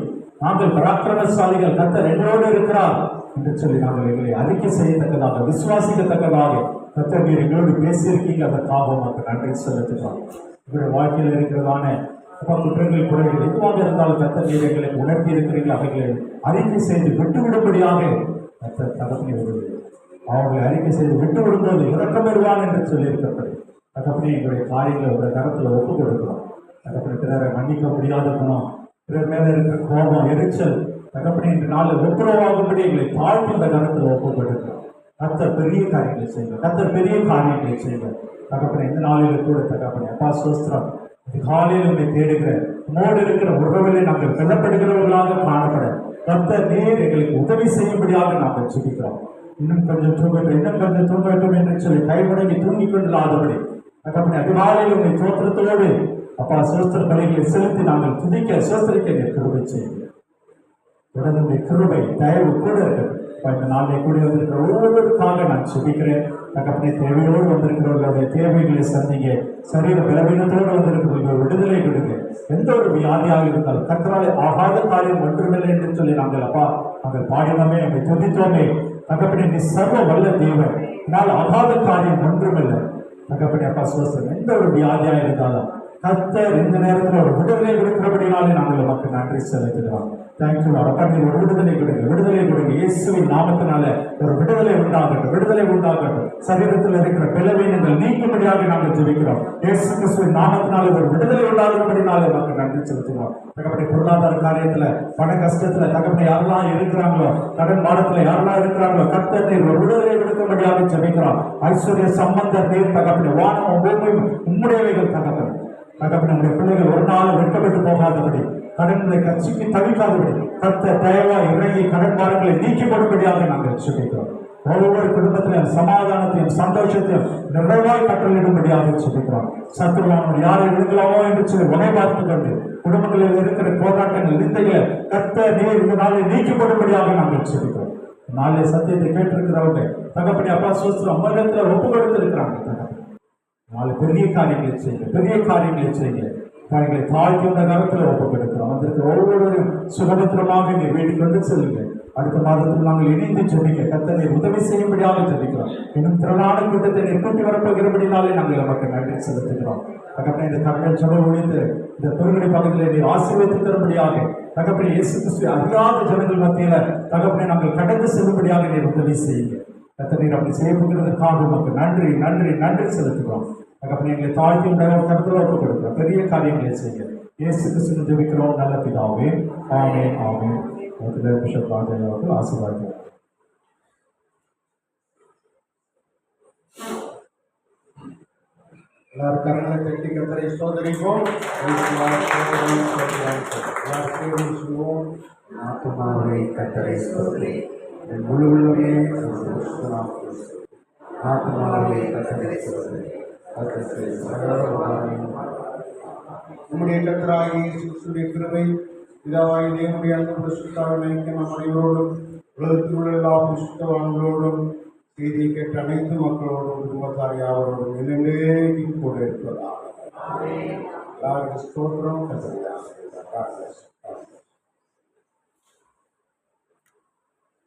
நாங்கள் பராக்கிரமசாலிகள், கர்த்தர் எங்களோடு இருக்கிறார் என்று சொல்லி நாங்கள் எங்களை அறிக்கை செய்யத்தக்கதாக, விசுவாசிக்கத்தக்கதாக கர்த்தர் நீர் எங்களோடு பேசியிருக்கீங்க, அதற்காக உமக்கு நன்றி செலுத்துகிறோம். எங்களுடைய வாழ்க்கையில் இருக்கிறதான குற்றங்கள் குறைகள் எதுவாக இருந்தாலும் கர்த்தர் நீர் எங்களை உணர்த்தி இருக்கிறீங்க, அவைகளை அறிக்கை செய்து விட்டுவிடும்படியாக கர்த்தர் தகப்பனை விடுவது, அவர்களை அறிக்கை செய்து விட்டு விடும்போது இறக்கம் வருவான் என்று சொல்லியிருக்கப்படி தகப்பனே எங்களுடைய காரியங்களை ஒரு தரத்தில் ஒப்புக் கொடுக்கிறோம். தகப்பனை பிறரை மன்னிக்க முடியாத குணம், பிறர் மேல இருக்கிற கோபம், எரிச்சல் தகப்பனை இன்று நாளில் ஒப்புரவாகும்படி எங்களை தாழ்த்தி இந்த கருத்தில் ஒப்புக் கொடுக்கிறோம். கர்த்தர் பெரிய காரியங்களை செய்வார், கர்த்தர் பெரிய காரியங்களை செய்வார். தகப்பனை இந்த நாளில் கூட தகப்பனை அப்பா சோஸ்திரம் காலையில் உங்களை தேடுகிற உம்மோடு இருக்கிற உறவிலே நாங்கள் வெல்லப்படுகிறவர்களாக காணப்பட கர்த்தர் நீர் எங்களுக்கு உதவி செய்யும்படியாக நாங்கள் ஜெபிக்கிறோம். இன்னும் கொஞ்சம் தூங்கட்டும், இன்னும் கொஞ்சம் தூங்கட்டும் என்று சொல்லி கைமுடங்கி தூங்கிக் கொண்டில்லாதபடி தகப்பனே அதிகாலையில் உங்களை தோற்றத்தோடு அப்பா சோஸ்திர பலிகளை செலுத்தி நாங்கள் துதிக்க சோஸ்திரிக்க நீர் கிருபை செய்யுங்க. உடனுடைய கிருபை தயவு கூட இருக்கட்டும். இந்த நாளை கூடி வந்திருக்கிற ஒவ்வொருவருக்காக நான் ஜெபிக்கிறேன். தகப்பனே தேவையோடு வந்திருக்கிறவர்களுடைய தேவைகளை சந்திங்க. சரீர பலவீனத்தோடு வந்திருக்கிறவர்கள் விடுதலை கொடுங்க. எந்த ஒரு வியாதியாக இருந்தாலும் கர்த்தராலே ஆகாத காரியம் ஒன்றுமில்லை என்று சொல்லி நாங்கள் அப்பா நாங்கள் பாடினோமே, நம்மை துதித்தோமே. தகப்பனே நீ சர்வ வல்ல தேவன், என்னால் ஆகாத காரியம் ஒன்றுமில்லை. தகப்பனே அப்பா சோசம் எந்த ஒரு வியாதியா இருந்தாலும் கர்த்தர் இந்த நேரத்தில் ஒரு விடுதலை கொடுக்கிறபடினாலே நாங்கள் நமக்கு நன்றி செலுத்துகிறோம். தேங்க்யூ அப்பா, நீ ஒரு விடுதலை கொடுங்க, விடுதலை கொடுங்க. இயேசுவின் நாமத்தினால ஒரு விடுதலை உண்டாகட்டும், விடுதலை உண்டாகட்டும். சரீரத்தில் இருக்கிற பிளவீனங்கள் நீக்கும்படியாக நாங்கள் ஜெபிக்கிறோம். இயேசு கிறிஸ்துவின் நாமத்தினால ஒரு விடுதலை உண்டாகும்படினாலே நமக்கு நன்றி செலுத்துகிறோம். தகப்படி பொருளாதார காரியத்துல பண கஷ்டத்துல தகப்படி யாரெல்லாம் இருக்கிறாங்களோ, கடன் பாடத்துல யாரெல்லாம் இருக்கிறாங்களோ கர்த்தர் நீர் ஒரு விடுதலை கொடுக்கும்படியாக ஜெபிக்கிறோம். ஐஸ்வர்ய சம்பந்தர் நீர் தகப்படி வானமும் பூமியும் உம்முடையவைகள் தகப்படி நம்முடைய பிள்ளைகள் ஒரு நாள் வெட்கப்பட்டு போகாதபடி, கடன்களை கட்சிக்கு தவிக்காதபடி கர்த்தர் தயவாய் இறங்கி கடன் பாரங்களை நீக்கி கொடுப்படியாக நாங்கள் ஜெபிக்கிறோம். ஒவ்வொரு குடும்பத்திலும் சமாதானத்தையும் சந்தோஷத்தையும் நிறைவாய் கட்டளையிடும்படியாக ஜெபிக்கிறோம். சத்துருவானவர் யாரை விடுங்களாமோ என்று சொல்லி உனை பார்த்து கொண்டு குடும்பங்களில் இருக்கிற போராட்டங்கள் நிந்தைகளை கர்த்தர் நீர் இந்த நாளை நீக்கி கொடுப்படியாக நாங்கள் ஜெபிக்கிறோம். நாளை சத்தியத்தை கேட்டிருக்கிறவங்க தகப்படி அப்பா சோஸ்திரம் அம்மகத்துல ஒப்பு கொடுத்திருக்கிறாங்க. நாலு பெரிய காரியங்களை செய்யுங்க, பெரிய காரியங்களை செய்யுங்க. எங்களை தாழ்த்தி உள்ள காலத்தில் ஒப்பு கொடுக்கிறோம். அதற்கு ஒவ்வொருவரும் சுகபத்திரமாக நீ வீட்டுக்கு வந்து செல்லுங்க. அடுத்த மாதத்தில் நாங்கள் இணைந்து ஜெபிக்க கர்த்தரை உதவி செய்யும்படியாக ஜெபிக்கிறோம். இன்னும் திரளான கூட்டத்தை நிற்கூட்டி வரப்போகிறபடினாலே நாங்கள் நமக்கு நன்றி செலுத்துகிறோம். தகப்பனை இந்த கர்ம ஜெபம் ஒழித்து இந்த பெருங்கடி பகுதியில் நீ ஆசீர்வதித்து தரும்படியாக தகப்பனை இயேசு கிறிஸ்து அறியாத ஜனங்கள் மத்தியில தகப்பனை நாங்கள் கடந்து செல்லும்படியாக நீ உதவி செய்யுங்க. கர்த்தர் அப்படி செய்யப்படுகிறதுக்காக உமக்கு நன்றி நன்றி நன்றி செலுத்துகிறோம். தகப்பனை எங்களை தாழ்த்தி உண்டாக கருத்துல ஒப்புக் கொடுக்கிறோம். பெரிய காரியங்களை செய்ய இயேசு கிறிஸ்து ஜெபிக்கிறோம் நல்ல பிதாவே, ஆமென் ஆமென். பிஷப் ராஜன் அவர்கள் ஆசீர்வாதம். எல்லாரும் கரங்களை தட்டி கர்த்தரை ஸ்தோத்திரிப்போம். ஆத்துமாவே கர்த்தரை ஸ்தோத்திரி, என் முழு உள்ளமே ஆத்துமாவே கர்த்தரை ஸ்தோத்திரி. நம்முடைய கர்த்தராகிய இயேசு கிறிஸ்துவின் கிருபை, பிதாவாகிய தேவனுடைய அன்பு பரிசுத்தாவின் ஐக்கியம் நம் அனைவரோடும் உலகத்தில் உள்ள எல்லா பரிசுத்தவான்களோடும் செய்தியை கேட்ட அனைத்து மக்களோடும் குடும்பத்தார் யாவரோடும் என்னென்னைக்கும் கூட இருப்பதாக. எல்லாருக்கும் ஸ்தோத்திரம்.